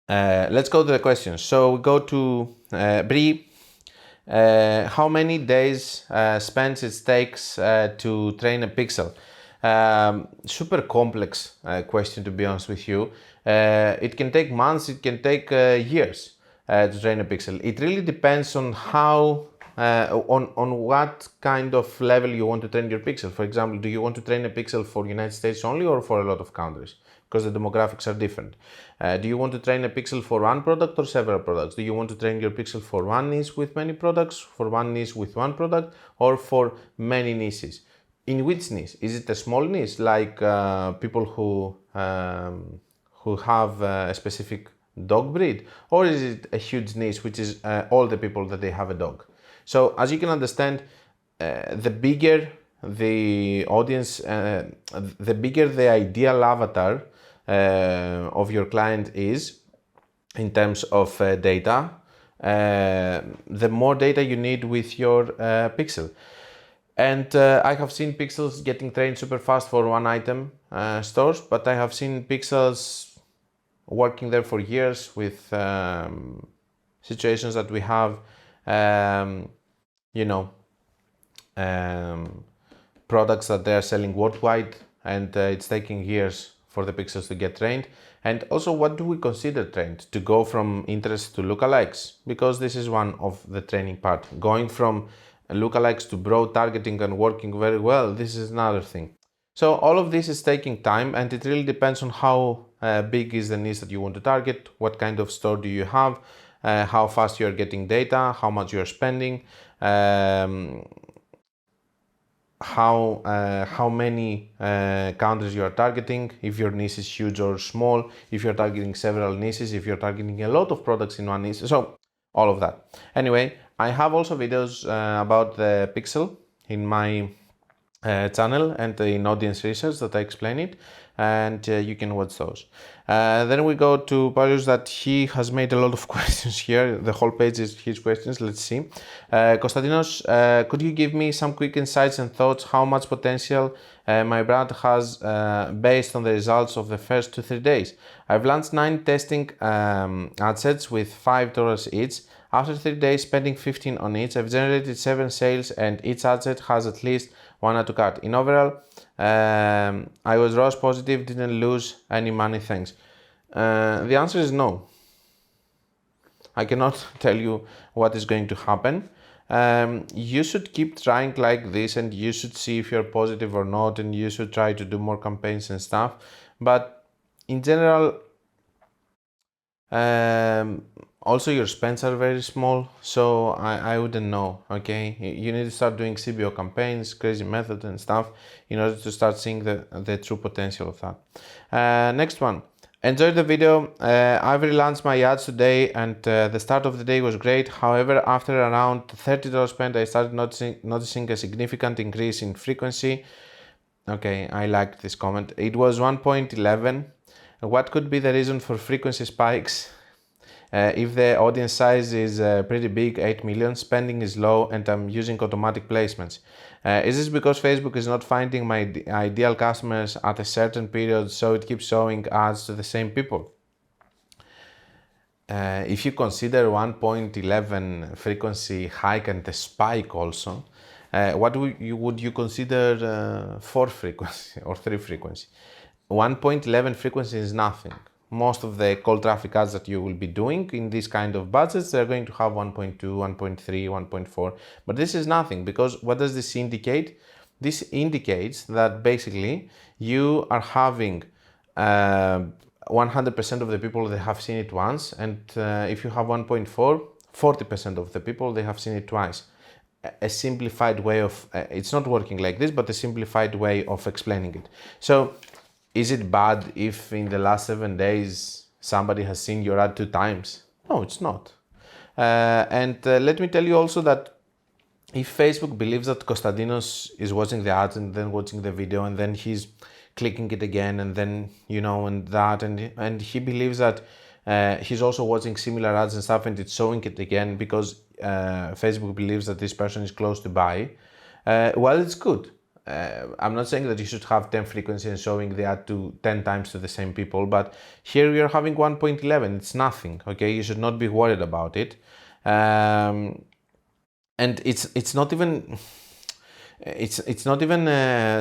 let's go to the questions. So we go to Brie. How many days spent it takes to train a pixel? Super complex question, to be honest with you. It can take months, it can take years to train a pixel. It really depends on how, on what kind of level you want to train your pixel. For example, do you want to train a pixel for United States only, or for a lot of countries? Because the demographics are different. Do you want to train a pixel for one product or several products? Do you want to train your pixel for one niche with many products, for one niche with one product, or for many niches? In which niche? Is it a small niche, like people who have a specific dog breed, or is it a huge niche, which is all the people that they have a dog? So as you can understand, the bigger the audience, the bigger the ideal avatar of your client is in terms of data, the more data you need with your pixel. And I have seen pixels getting trained super fast for one item stores, but I have seen pixels working there for years with situations that we have, products that they are selling worldwide, and it's taking years for the pixels to get trained. And also, what do we consider trained? To go from interest to lookalikes, because this is one of the training part. Going from lookalikes to broad targeting and working very well, this is another thing. So all of this is taking time, and it really depends on how big is the niche that you want to target, what kind of store do you have, how fast you're getting data, how much you're spending, how many countries you are targeting, if your niche is huge or small, if you're targeting several niches, if you're targeting a lot of products in one niche, so all of that. Anyway, I have also videos about the pixel in my channel and in audience research that I explain it, and you can watch those. Then we go to Parius, that he has made a lot of questions here. The whole page is his questions. Let's see. Konstantinos, could you give me some quick insights and thoughts how much potential my brand has based on the results of the first 2-3 days? I've launched 9 testing ad sets with $5 each. After 3 days spending 15 on each, I've generated 7 sales, and each ad set has at least 1 add to cart. In overall, I was ROAS positive, didn't lose any money, thanks. The answer is no. I cannot tell you what is going to happen. You should keep trying like this, and you should see if you're positive or not, and you should try to do more campaigns and stuff. But in general, also your spends are very small, so I wouldn't know, okay? You need to start doing CBO campaigns, crazy method and stuff in order to start seeing the true potential of that. Next one. Enjoyed the video. I've relaunched my ads today, and the start of the day was great. However, after around $30 spent, I started noticing a significant increase in frequency. Okay, I liked this comment. It was 1.11. What could be the reason for frequency spikes? If the audience size is pretty big, 8 million, spending is low, and I'm using automatic placements. Is this because Facebook is not finding my ideal customers at a certain period, so it keeps showing ads to the same people? If you consider 1.11 frequency hike and a spike also, what would you consider 4 frequency or 3 frequency? 1.11 frequency is nothing. Most of the cold traffic ads that you will be doing in this kind of budgets, they're going to have 1.2, 1.3, 1.4. But this is nothing, because what does this indicate? This indicates that basically you are having 100% of the people that have seen it once, and if you have 1.4, 40% of the people, they have seen it twice. A simplified way of, it's not working like this, but a simplified way of explaining it. So, is it bad if in the last 7 days somebody has seen your ad 2 times? No, it's not. Let me tell you also that if Facebook believes that Konstantinos is watching the ads and then watching the video and then he's clicking it again and then, and he believes that he's also watching similar ads and stuff and it's showing it again because Facebook believes that this person is close to buy, well, it's good. I'm not saying that you should have 10 frequency and showing the ad to 10 times to the same people, but here you're having 1.11. It's nothing, okay? You should not be worried about it. And it's not even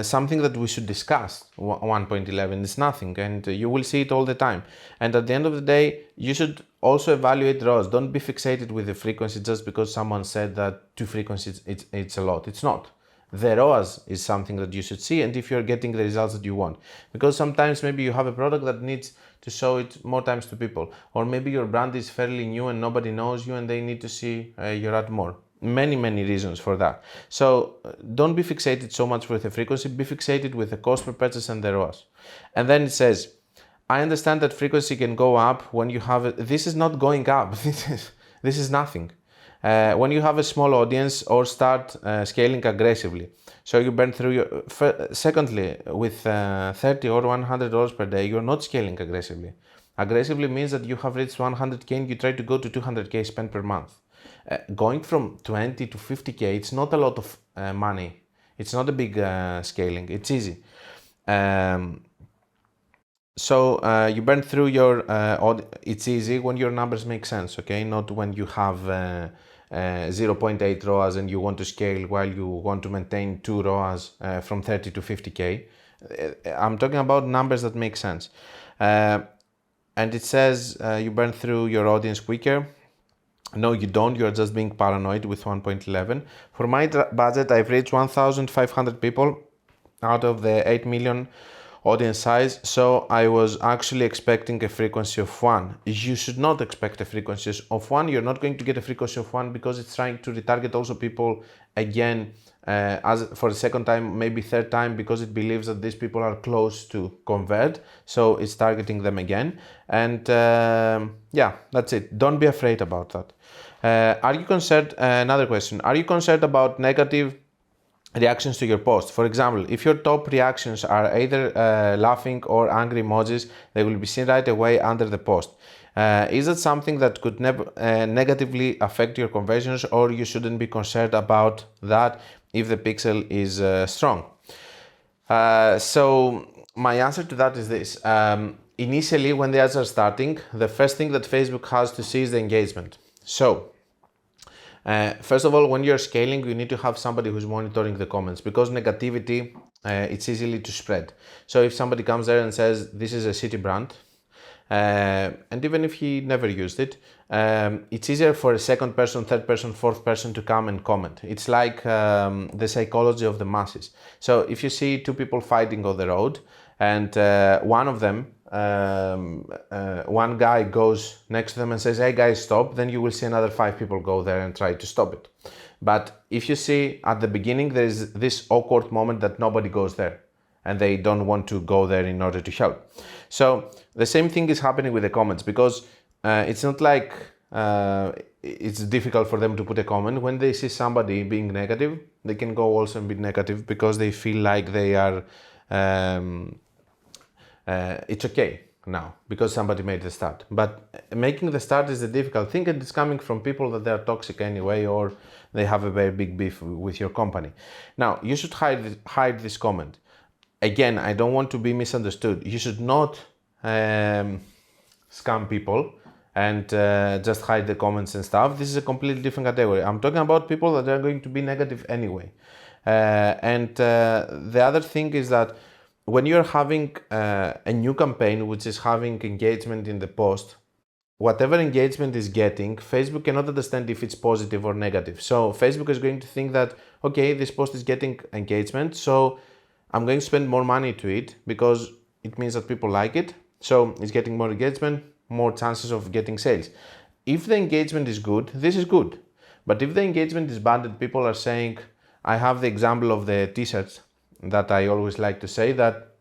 something that we should discuss. 1.11 is nothing, and you will see it all the time. And at the end of the day, you should also evaluate ROAS. Don't be fixated with the frequency just because someone said that 2 frequencies it's a lot. It's not. The ROAS is something that you should see, and if you're getting the results that you want. Because sometimes maybe you have a product that needs to show it more times to people, or maybe your brand is fairly new and nobody knows you and they need to see your ad more. Many reasons for that. So don't be fixated so much with the frequency, be fixated with the cost per purchase and the ROAS. And then it says, I understand that frequency can go up when you have it. This is not going up. This is nothing. When you have a small audience or start scaling aggressively. So you burn through your... Secondly, with $30 or $100 per day, you're not scaling aggressively. Aggressively means that you have reached 100K and you try to go to 200K spent per month. Going from 20 to 50K, it's not a lot of money. It's not a big scaling. It's easy. So you burn through your... it's easy when your numbers make sense, okay? Not when you have 0.8 ROAS and you want to scale while you want to maintain 2 ROAS from 30 to 50K. I'm talking about numbers that make sense. And it says you burn through your audience quicker. No, you don't. You're just being paranoid with 1.11. For my budget, I've reached 1,500 people out of the 8 million audience size, so I was actually expecting a frequency of 1. You should not expect a frequency of 1. You're not going to get a frequency of 1 because it's trying to retarget also people again as for the second time, maybe third time, because it believes that these people are close to convert, so it's targeting them again. And yeah, that's it. Don't be afraid about that. Are you concerned? Another question. Are you concerned about negative reactions to your post. For example, if your top reactions are either laughing or angry emojis, they will be seen right away under the post. Is that something that could negatively affect your conversions, or you shouldn't be concerned about that if the pixel is strong? So my answer to that is this. Initially, when the ads are starting, the first thing that Facebook has to see is the engagement. So first of all, when you're scaling, you need to have somebody who's monitoring the comments, because negativity, it's easily to spread. So if somebody comes there and says, this is a shitty brand, and even if he never used it, it's easier for a second person, third person, fourth person to come and comment. It's like the psychology of the masses. So if you see two people fighting on the road, and one of them, one guy goes next to them and says, hey guys, stop, then you will see another 5 people go there and try to stop it. But if you see at the beginning, there is this awkward moment that nobody goes there, and they don't want to go there in order to help. So the same thing is happening with the comments, because it's not like it's difficult for them to put a comment. When they see somebody being negative, they can go also and be negative, because they feel like they are it's okay now because somebody made the start. But making the start is the difficult thing, and it's coming from people that they are toxic anyway, or they have a very big beef with your company. Now, you should hide this comment. Again, I don't want to be misunderstood. You should not scam people and just hide the comments and stuff. This is a completely different category. I'm talking about people that are going to be negative anyway. And the other thing is that when you're having a new campaign which is having engagement in the post, whatever engagement is getting, Facebook cannot understand if it's positive or negative. So Facebook is going to think that, okay, this post is getting engagement, so I'm going to spend more money to it because it means that people like it. So it's getting more engagement, more chances of getting sales. If the engagement is good, this is good. But if the engagement is bad and people are saying, I have the example of the t-shirts that I always like to say, that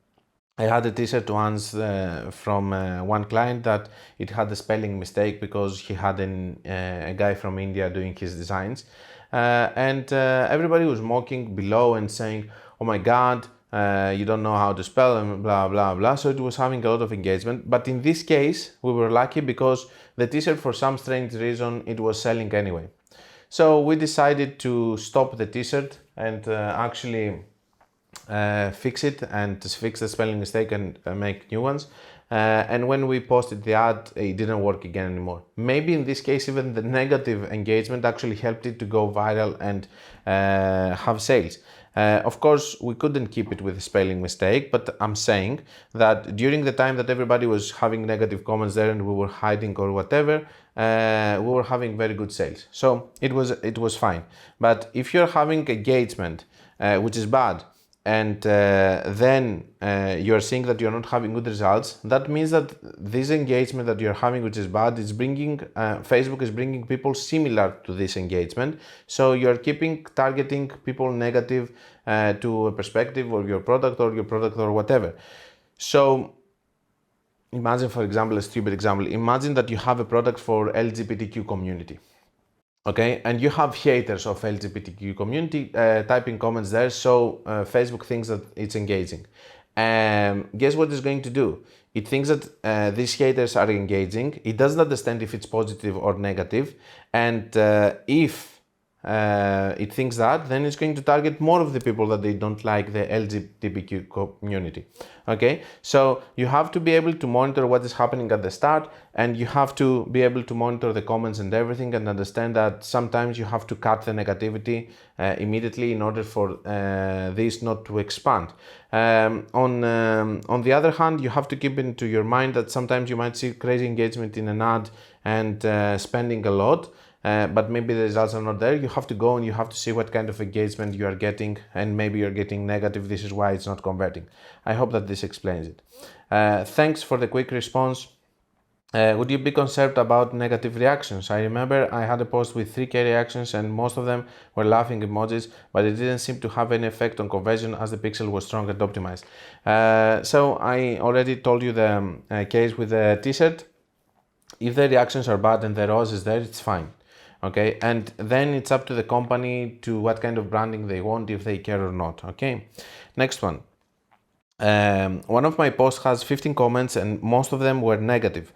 I had a t-shirt once from one client that it had a spelling mistake because he had a guy from India doing his designs. And everybody was mocking below and saying, oh my God, you don't know how to spell and blah, blah, blah. So it was having a lot of engagement. But in this case, we were lucky because the t-shirt, for some strange reason, it was selling anyway. So we decided to stop the t-shirt and actually fix it and fix the spelling mistake and make new ones. And when we posted the ad, it didn't work again anymore. Maybe in this case, even the negative engagement actually helped it to go viral and have sales. Of course, we couldn't keep it with a spelling mistake, but I'm saying that during the time that everybody was having negative comments there and we were hiding or whatever, we were having very good sales. So it was fine. But if you're having engagement, which is bad, and then you're seeing that you're not having good results, that means that this engagement that you're having, which is bad, is bringing, Facebook is bringing people similar to this engagement. So you're targeting people negative to a perspective of your product or whatever. So imagine, for example, a stupid example. Imagine that you have a product for LGBTQ community. Okay, and you have haters of LGBTQ community typing comments there, so Facebook thinks that it's engaging. Guess what it's going to do? It thinks that these haters are engaging. It doesn't understand if it's positive or negative, and if it thinks that, then it's going to target more of the people that they don't like the LGBTQ community. Okay, so you have to be able to monitor what is happening at the start, and you have to be able to monitor the comments and everything, and understand that sometimes you have to cut the negativity immediately in order for this not to expand. On the other hand, you have to keep into your mind that sometimes you might see crazy engagement in an ad and spending a lot. But maybe the results are not there. You have to go and you have to see what kind of engagement you are getting, and maybe you're getting negative. This is why it's not converting. I hope that this explains it. Thanks for the quick response. Would you be concerned about negative reactions? I remember I had a post with 3K reactions and most of them were laughing emojis, but it didn't seem to have any effect on conversion as the pixel was strong and optimized. So I already told you the case with the t-shirt. If the reactions are bad and the ROAS is there, it's fine. okay? And then it's up to the company to what kind of branding they want, if they care or not, okay? Next one. One of my posts has 15 comments and most of them were negative.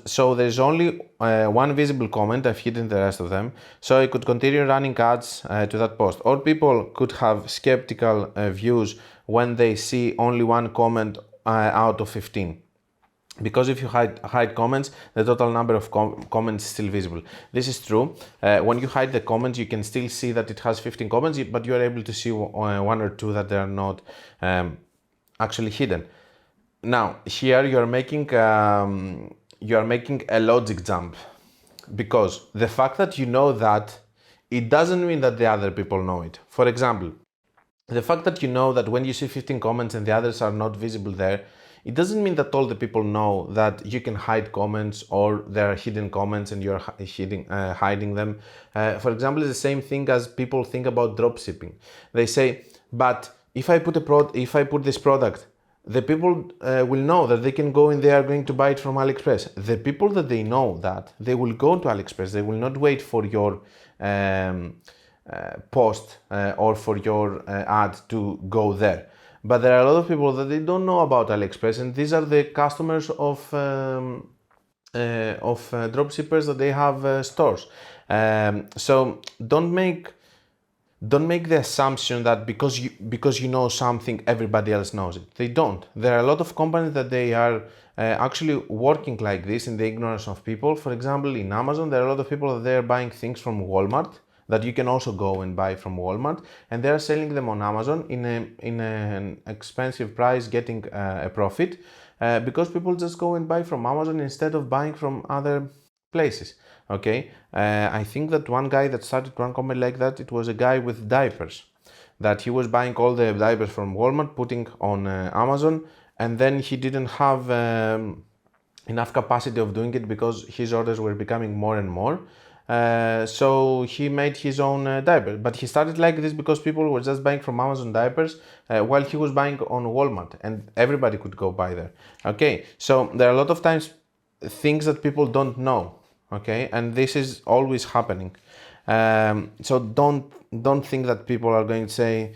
So there's only one visible comment. I've hidden the rest of them. So I could continue running ads to that post. Or people could have skeptical views when they see only one comment out of 15. Because if you hide comments, the total number of comments is still visible. This is true. When you hide the comments, you can still see that it has 15 comments, but you are able to see one or two that they are not actually hidden. Now here you are making a logic jump, because the fact that you know that, it doesn't mean that the other people know it. For example, the fact that you know that when you see 15 comments and the others are not visible there, it doesn't mean that all the people know that you can hide comments or there are hidden comments and you're hiding them. For example, it's the same thing as people think about dropshipping. They say, but if I put this product, the people will know that they can go and they are going to buy it from AliExpress. The people that they know that, they will go to AliExpress. They will not wait for your post or for your ad to go there. But there are a lot of people that they don't know about AliExpress, and these are the customers of dropshippers that they have stores. So don't make the assumption that because you know something, everybody else knows it. They don't. There are a lot of companies that they are actually working like this in the ignorance of people. For example, in Amazon, there are a lot of people that they are buying things from Walmart that you can also go and buy from Walmart, and they are selling them on Amazon in an expensive price, getting a profit, because people just go and buy from Amazon instead of buying from other places. Okay, I think that one guy that started one company like that, it was a guy with diapers, that he was buying all the diapers from Walmart, putting on Amazon, and then he didn't have enough capacity of doing it because his orders were becoming more and more. So he made his own diaper, but he started like this because people were just buying from Amazon diapers while he was buying on Walmart, and everybody could go buy there. Okay, so there are a lot of times things that people don't know. Okay, and this is always happening. So don't think that people are going to say.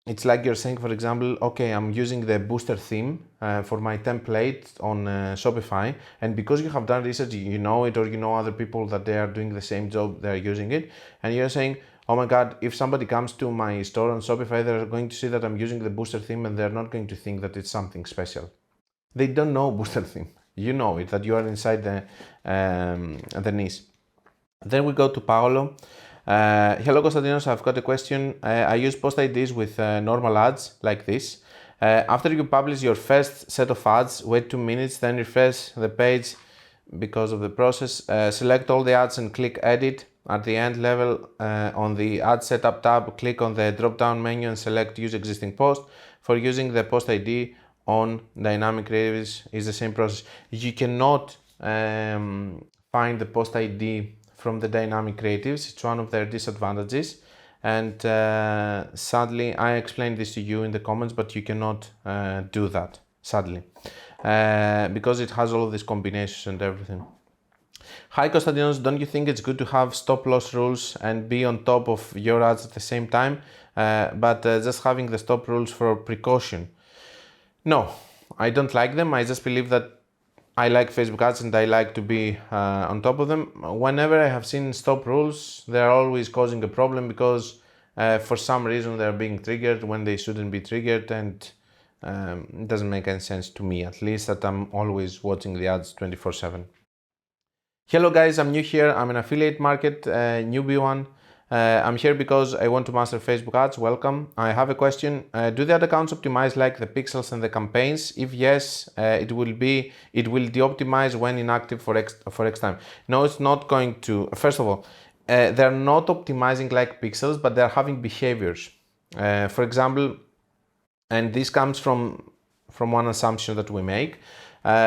It's like you're saying, for example, okay, I'm using the booster theme for my template on Shopify, and because you have done research, you know it, or you know other people that they are doing the same job, they're using it, and you're saying, oh my God, if somebody comes to my store on Shopify, they're going to see that I'm using the booster theme, and they're not going to think that it's something special. They don't know booster theme. You know it, that you are inside the niche. Then we go to Paolo. Hello Konstantinos, I've got a question. I use post IDs with normal ads like this. After you publish your first set of ads, wait 2 minutes, then refresh the page because of the process. Select all the ads and click edit. At the end level on the ad setup tab, click on the drop down menu and select use existing post. For using the post ID on dynamic creatives is the same process. You cannot find the post ID from the dynamic creatives. It's one of their disadvantages, and sadly I explained this to you in the comments, but you cannot do that, sadly, because it has all of these combinations and everything. Hi Konstantinos, don't you think it's good to have stop loss rules and be on top of your ads at the same time, but just having the stop rules for precaution? No, I don't like them. I just believe that I like Facebook ads and I like to be on top of them. Whenever I have seen stop rules, they're always causing a problem because for some reason they're being triggered when they shouldn't be triggered, and it doesn't make any sense to me, at least, that I'm always watching the ads 24/7. Hello guys, I'm new here. I'm an affiliate market newbie one. I'm here because I want to master Facebook ads. Welcome. I have a question. Do the ad accounts optimize like the pixels and the campaigns? If yes, it will de-optimize when inactive for X time. No, it's not going to. First of all, they're not optimizing like pixels, but they're having behaviors. For example, and this comes from one assumption that we make.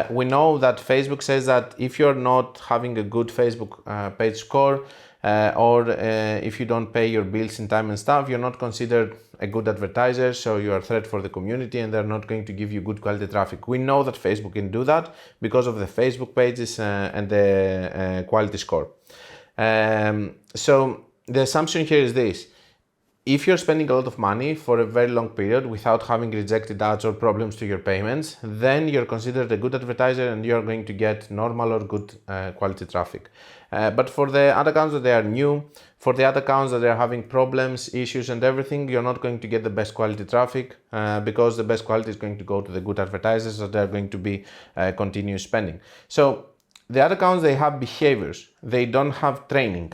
We know that Facebook says that if you're not having a good Facebook page score, or if you don't pay your bills in time and stuff, you're not considered a good advertiser, so you are a threat for the community and they're not going to give you good quality traffic. We know that Facebook can do that because of the Facebook pages and the quality score. So the assumption here is this: if you're spending a lot of money for a very long period without having rejected ads or problems to your payments, then you're considered a good advertiser and you're going to get normal or good quality traffic. But for the ad accounts that they are new, for the ad accounts that they're having problems, issues and everything, you're not going to get the best quality traffic because the best quality is going to go to the good advertisers that are going to be continuous spending. So the ad accounts, they have behaviors, they don't have training.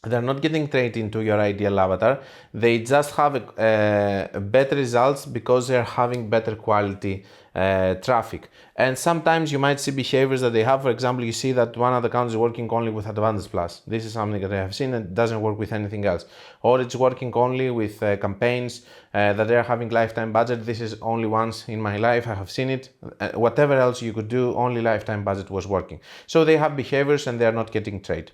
They're not getting trained into your ideal avatar. They just have better results because they're having better quality traffic. And sometimes you might see behaviors that they have. For example, you see that one of the accounts is working only with Advantage Plus. This is something that I have seen and doesn't work with anything else. Or it's working only with campaigns that they're having lifetime budget. This is only once in my life I have seen it. Whatever else you could do, only lifetime budget was working. So they have behaviors and they're not getting trained.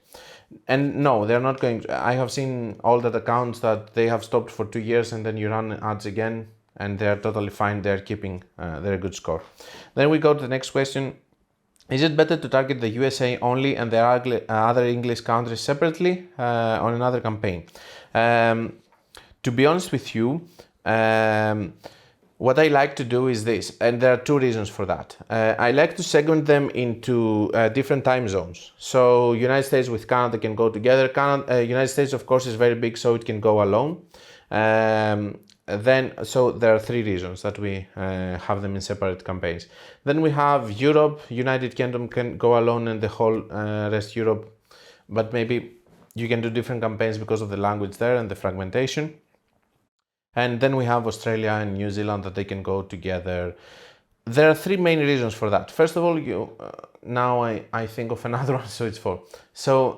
And no, they're not going to. I have seen all that accounts that they have stopped for 2 years and then you run ads again and they're totally fine. They're keeping their good score. Then we go to the next question. Is it better to target the USA only and the other English countries separately on another campaign? To be honest with you, what I like to do is this, and there are two reasons for that. I like to segment them into different time zones. So United States with Canada can go together. United States, of course, is very big, so it can go alone. So there are three reasons that we have them in separate campaigns. Then we have Europe, United Kingdom can go alone and the whole rest Europe, but maybe you can do different campaigns because of the language there and the fragmentation. And then we have Australia and New Zealand that they can go together. There are three main reasons for that. First of all, now I think of another one, so it's four. So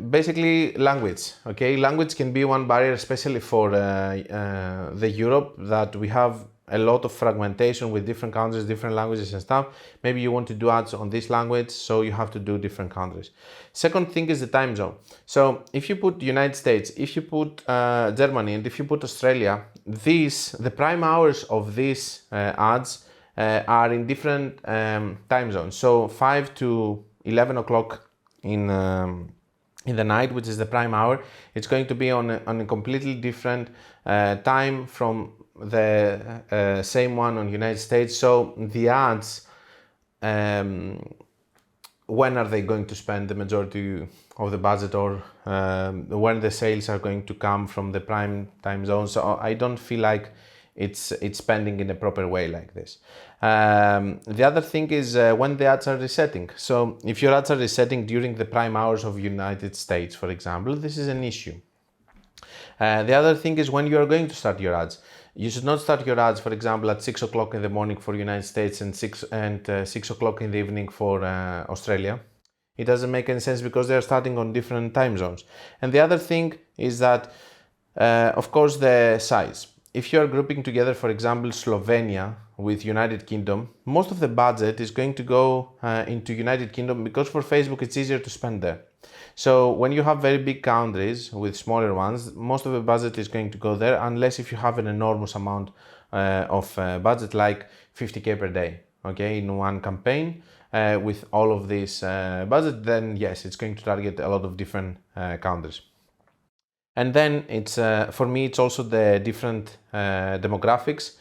basically language, okay? Language can be one barrier, especially for the Europe, that we have a lot of fragmentation with different countries, different languages and stuff. Maybe you want to do ads on this language, so you have to do different countries. Second thing is the time zone. So if you put United States, if you put Germany, and if you put Australia, the prime hours of these ads are in different time zones. So 5 to 11 o'clock in the night, which is the prime hour, it's going to be on a completely different time from the same one on United States. So the ads, when are they going to spend the majority of the budget, or when the sales are going to come from the prime time zone? So I don't feel like it's spending in a proper way like this. The other thing is when the ads are resetting. So if your ads are resetting during the prime hours of United States, for example, this is an issue. The other thing is when you are going to start your ads. You should not start your ads, for example, at 6 o'clock in the morning for United States and 6 o'clock in the evening for Australia. It doesn't make any sense because they're starting on different time zones. And the other thing is that, of course, the size. If you're grouping together, for example, Slovenia with United Kingdom, most of the budget is going to go into United Kingdom because for Facebook it's easier to spend there. So when you have very big countries with smaller ones, most of the budget is going to go there, unless if you have an enormous amount of budget, like 50K per day, okay, in one campaign with all of this budget, then yes, it's going to target a lot of different countries. And then it's for me, it's also the different demographics,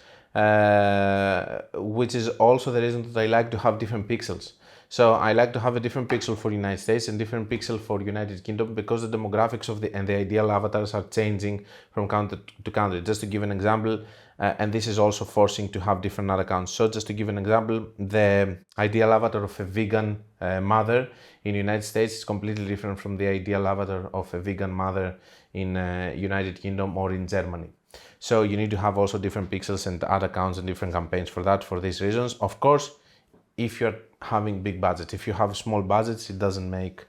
which is also the reason that I like to have different pixels. So I like to have a different pixel for United States and different pixel for United Kingdom because the demographics of the ideal avatars are changing from country to country. Just to give an example, and this is also forcing to have different ad accounts. So just to give an example, the ideal avatar of a vegan mother in United States is completely different from the ideal avatar of a vegan mother in United Kingdom or in Germany. So you need to have also different pixels and ad accounts and different campaigns for that, for these reasons. Of course, if you're having big budgets, if you have small budgets, it doesn't make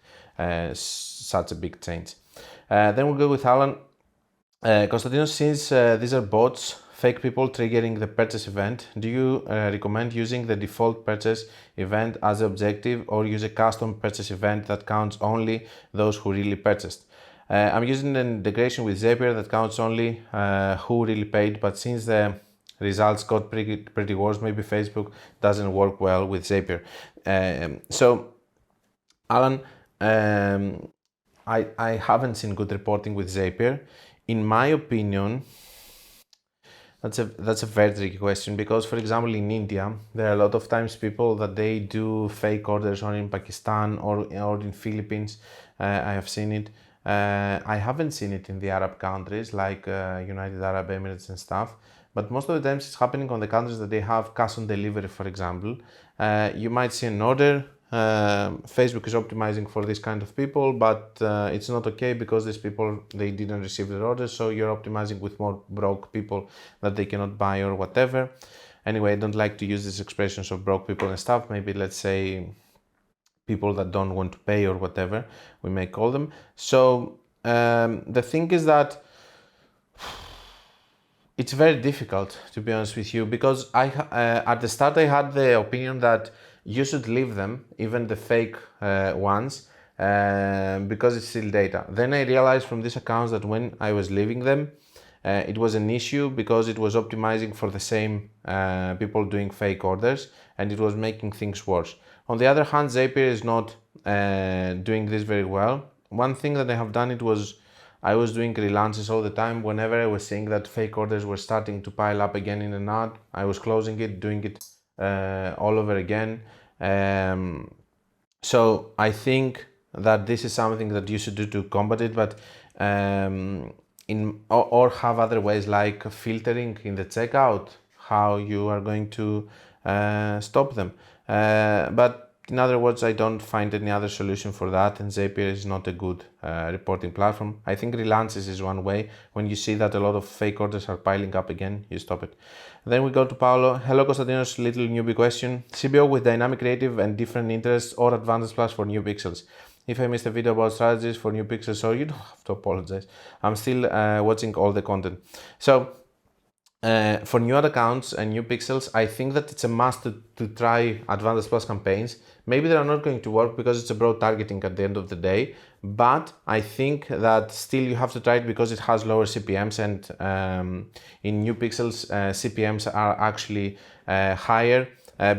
such a big change. Then we'll go with Alan. Konstantinos, since these are bots, fake people triggering the purchase event, do you recommend using the default purchase event as the objective or use a custom purchase event that counts only those who really purchased? I'm using an integration with Zapier that counts only who really paid, but since the results got pretty worse, maybe Facebook doesn't work well with Zapier. So Alan, I haven't seen good reporting with Zapier. In my opinion, that's a very tricky question, because, for example, in India, there are a lot of times people that they do fake orders, or in Pakistan or in Philippines. I have seen it. I haven't seen it in the Arab countries like United Arab Emirates and stuff. But most of the times it's happening on the countries that they have cash on delivery, for example. You might see an order. Facebook is optimizing for this kind of people, but it's not okay, because these people, they didn't receive their orders, so you're optimizing with more broke people that they cannot buy or whatever. Anyway, I don't like to use these expressions of broke people and stuff. Maybe let's say people that don't want to pay or whatever we may call them. So the thing is that it's very difficult, to be honest with you, because at the start I had the opinion that you should leave them, even the fake ones, because it's still data. Then I realized from these accounts that when I was leaving them, it was an issue, because it was optimizing for the same people doing fake orders, and it was making things worse. On the other hand, Zapier is not doing this very well. One thing that I have done, I was doing relances all the time. Whenever I was seeing that fake orders were starting to pile up again in an ad, I was closing it, doing it all over again. So I think that this is something that you should do to combat it, but or have other ways like filtering in the checkout, how you are going to stop them. But in other words, I don't find any other solution for that, and Zapier is not a good reporting platform. I think relances is one way. When you see that a lot of fake orders are piling up again, you stop it. Then we go to Paolo. Hello, Konstantinos, little newbie question. CBO with dynamic creative and different interests, or Advantage Plus for new pixels? If I missed a video about strategies for new pixels, so you don't have to apologize. I'm still watching all the content. So for new ad accounts and new pixels, I think that it's a must to try Advantage Plus campaigns. Maybe they are not going to work because it's a broad targeting at the end of the day, but I think that still you have to try it because it has lower CPMs, and in new pixels, CPMs are actually higher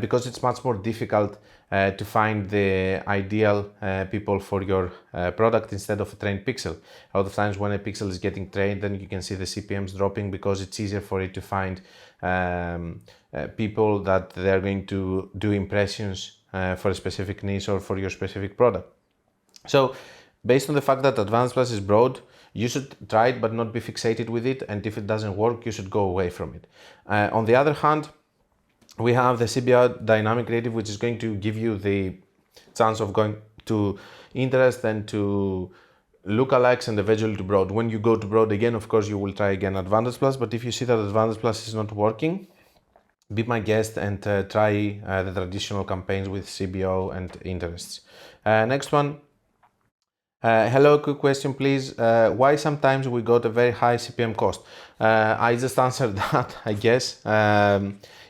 because it's much more difficult to find the ideal people for your product instead of a trained pixel. A lot of times when a pixel is getting trained, then you can see the CPMs dropping because it's easier for it to find people that they're going to do impressions for a specific niche or for your specific product. So based on the fact that Advantage Plus is broad, you should try it but not be fixated with it, and if it doesn't work, you should go away from it. On the other hand, we have the CBO Dynamic Creative, which is going to give you the chance of going to interest and to lookalikes and eventually to broad. When you go to broad again, of course, you will try again Advantage Plus, but if you see that Advantage Plus is not working, be my guest and try the traditional campaigns with CBO and interests. Next one. Hello, quick question, please. Why sometimes we got a very high CPM cost? I just answered that, I guess.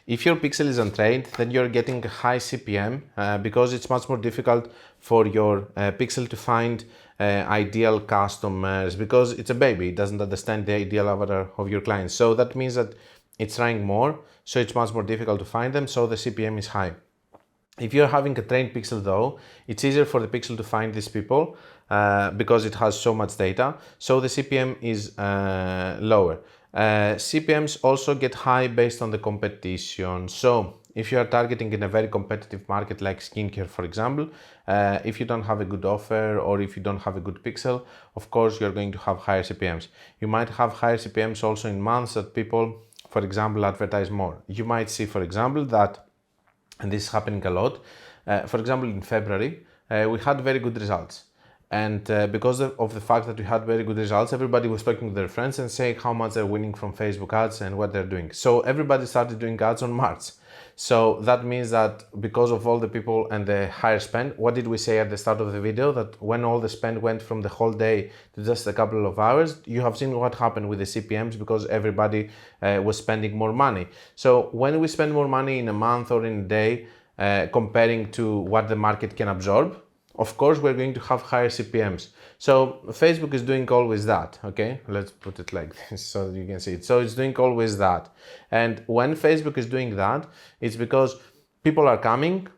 If your pixel is untrained, then you're getting a high CPM because it's much more difficult for your pixel to find ideal customers, because it's a baby. It doesn't understand the ideal avatar of your clients. So that means that it's trying more, so it's much more difficult to find them, so the CPM is high. If you're having a trained pixel though, it's easier for the pixel to find these people because it has so much data, so the CPM is lower. CPMs also get high based on the competition. So if you are targeting in a very competitive market like skincare, for example, if you don't have a good offer or if you don't have a good pixel, of course you're going to have higher CPMs. You might have higher CPMs also in months that people, for example, advertise more. You might see, for example, that, and this is happening a lot, for example, in February, we had very good results. And because of the fact that we had very good results, everybody was talking to their friends and saying how much they're winning from Facebook ads and what they're doing. So everybody started doing ads on March. So that means that because of all the people and the higher spend, what did we say at the start of the video? That when all the spend went from the whole day to just a couple of hours, you have seen what happened with the CPMs because everybody was spending more money. So when we spend more money in a month or in a day, comparing to what the market can absorb, of course we're going to have higher CPMs. So Facebook is doing always that, okay? Let's put it like this so that you can see it. So it's doing always that. And when Facebook is doing that, it's because people are coming,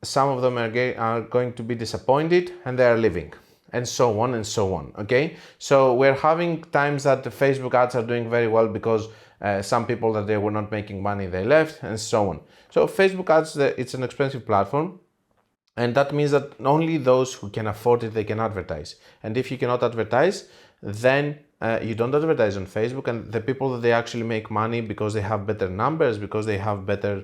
some of them are going to be disappointed and they are leaving, and so on and so on, okay? So we're having times that the Facebook ads are doing very well because some people that they were not making money, they left, and so on. So Facebook ads, it's an expensive platform, and that means that only those who can afford it, they can advertise. And if you cannot advertise, then you don't advertise on Facebook, and the people that they actually make money because they have better numbers, because they have better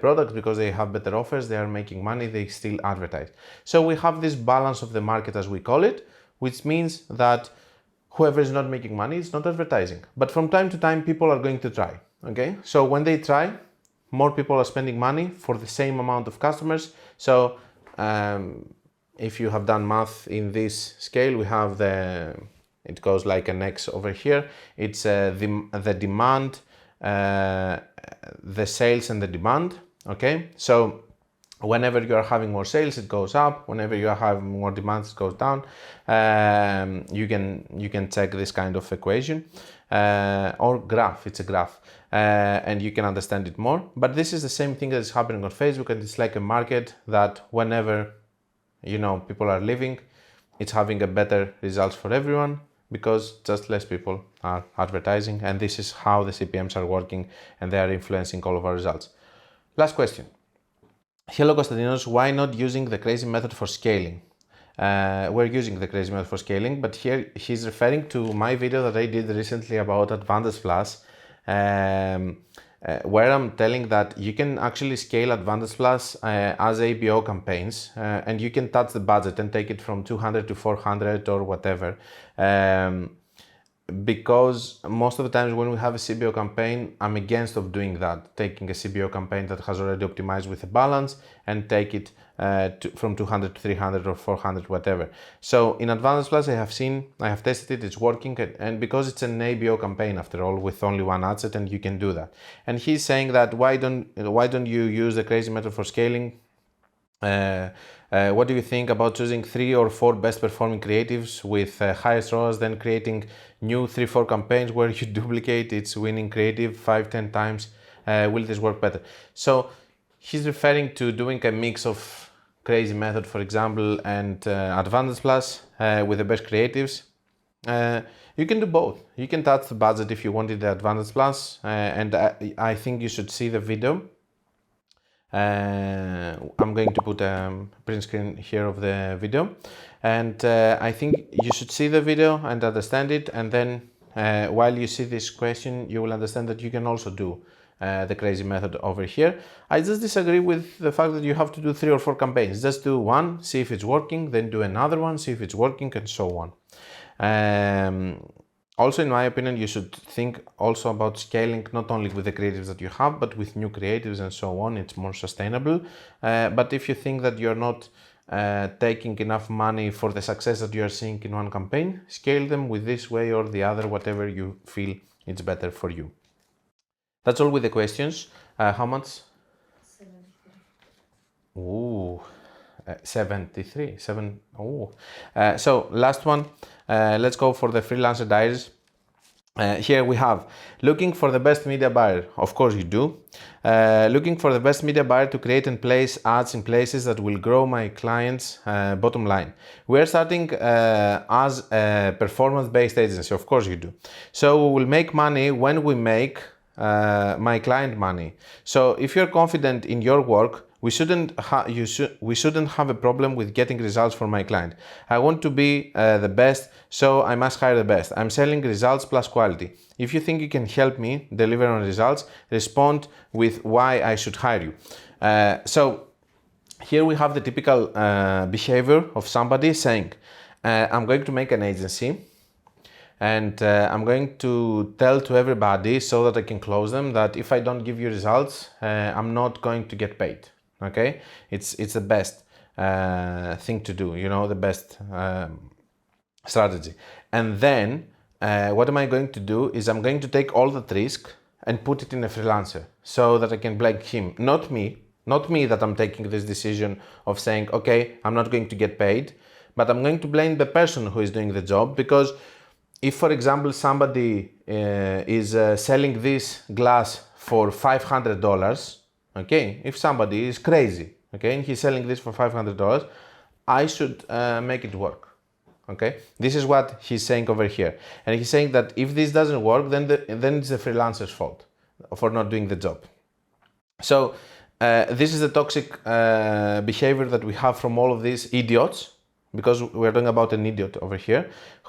products, because they have better offers, they are making money, they still advertise. So we have this balance of the market, as we call it, which means that whoever is not making money is not advertising. But from time to time, people are going to try, okay? So when they try, more people are spending money for the same amount of customers. So if you have done math in this scale, we have it goes like an X over here. It's the demand, the sales and the demand, okay? So whenever you are having more sales, it goes up. Whenever you are having more demand, it goes down. You can check this kind of equation or graph. It's a graph, and you can understand it more. But this is the same thing that is happening on Facebook, and it's like a market that whenever people are leaving, it's having a better results for everyone because just less people are advertising, and this is how the CPMs are working, and they are influencing all of our results. Last question. Hello Konstantinos, why not using the crazy method for scaling? We're using the crazy method for scaling, but here he's referring to my video that I did recently about Advantage Plus, where I'm telling that you can actually scale Advantage Plus as ABO campaigns, and you can touch the budget and take it from 200 to 400 or whatever. Because most of the times when we have a CBO campaign, I'm against of doing that, taking a CBO campaign that has already optimized with a balance and take it from 200 to 300 or 400, whatever. So in Advantage Plus, I have tested it, it's working, and because it's an ABO campaign after all, with only one ad set, and you can do that. And he's saying that why don't you use the crazy method for scaling? What do you think about choosing 3 or 4 best performing creatives with highest ROAS, then creating new 3-4 campaigns where you duplicate its winning creative 5-10 times? Will this work better? So he's referring to doing a mix of crazy method, for example, and Advantage Plus with the best creatives. You can do both. You can touch the budget if you wanted the Advantage Plus, and I think you should see the video. I'm going to put a print screen here of the video, and I think you should see the video and understand it, and then while you see this question, you will understand that you can also do the crazy method over here. I just disagree with the fact that you have to do 3 or 4 campaigns. Just do one, see if it's working, then do another one, see if it's working, and so on. Also, in my opinion, you should think also about scaling not only with the creatives that you have, but with new creatives and so on. It's more sustainable. But if you think that you're not taking enough money for the success that you are seeing in one campaign, scale them with this way or the other, whatever you feel it's better for you. That's all with the questions. How much? 73. Ooh. 73. So last one, let's go for the freelancer diaries. Here we have looking for the best media buyer. Of course you do. Looking for the best media buyer to create and place ads in places that will grow my clients' bottom line. We are starting as a performance-based agency. Of course you do. So we will make money when we make my client money. So if you're confident in your work, we shouldn't have a problem with getting results for my client. I want to be the best, so I must hire the best. I'm selling results plus quality. If you think you can help me deliver on results, respond with why I should hire you. So here we have the typical behavior of somebody saying, I'm going to make an agency, and I'm going to tell to everybody so that I can close them that if I don't give you results, I'm not going to get paid. Okay, it's the best thing to do, the best strategy. And then what am I going to do is I'm going to take all that risk and put it in a freelancer so that I can blame him, not me, Not me that I'm taking this decision of saying, okay, I'm not going to get paid, but I'm going to blame the person who is doing the job, because if, for example, somebody is selling this glass for $500, okay, if somebody is crazy, okay, and he's selling this for $500, I should make it work. Okay, this is what he's saying over here, and he's saying that if this doesn't work, then it's the freelancer's fault for not doing the job. So this is the toxic behavior that we have from all of these idiots, because we're talking about an idiot over here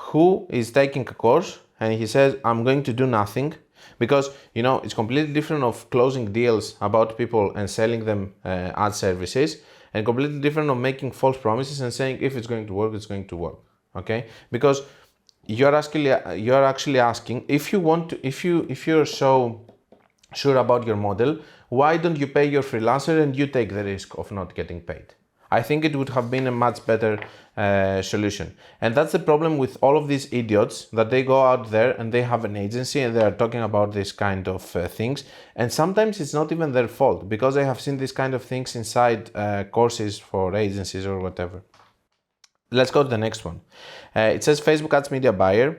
who is taking a course and he says, I'm going to do nothing, because it's completely different of closing deals about people and selling them ad services, and completely different of making false promises and saying if it's going to work, it's going to work. Okay, because you're actually asking, if you're so sure about your model, why don't you pay your freelancer and you take the risk of not getting paid? I think it would have been a much better solution. And that's the problem with all of these idiots, that they go out there and they have an agency and they are talking about this kind of things. And sometimes it's not even their fault, because I have seen this kind of things inside courses for agencies or whatever. Let's go to the next one. It says Facebook Ads Media Buyer.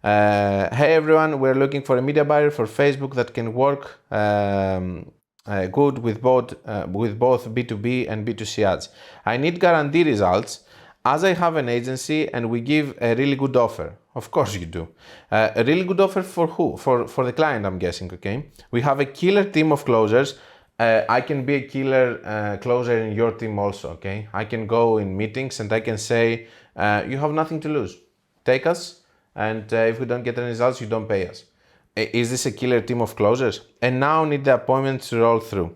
Hey everyone, we're looking for a media buyer for Facebook that can work good with both B2B and B2C ads. I need guarantee results, as I have an agency and we give a really good offer. Of course you do. A really good offer for who? For the client, I'm guessing, okay? We have a killer team of closers. I can be a killer closer in your team also, okay? I can go in meetings and I can say, you have nothing to lose. Take us, and if we don't get any results, you don't pay us. Is this a killer team of closers? And now need the appointments to roll through.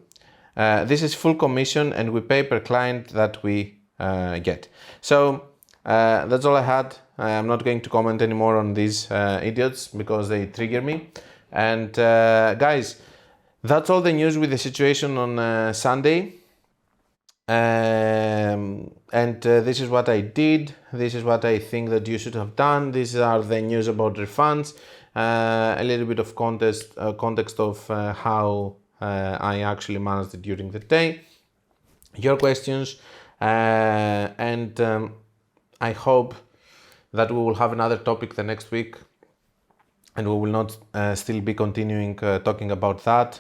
This is full commission and we pay per client that we get. So that's all I had. I'm not going to comment anymore on these idiots because they trigger me. And guys, that's all the news with the situation on Sunday. This is what I did. This is what I think that you should have done. These are the news about refunds. A little bit of context of how I actually managed it during the day. Your questions. I hope that we will have another topic the next week. And we will not still be continuing talking about that.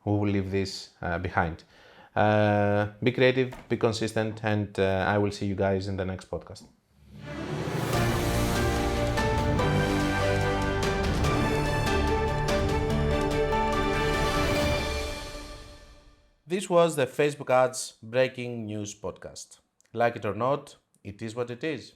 We will leave this behind. Be creative, be consistent, and I will see you guys in the next podcast. This was the Facebook Ads Breaking News Podcast. Like it or not, it is what it is.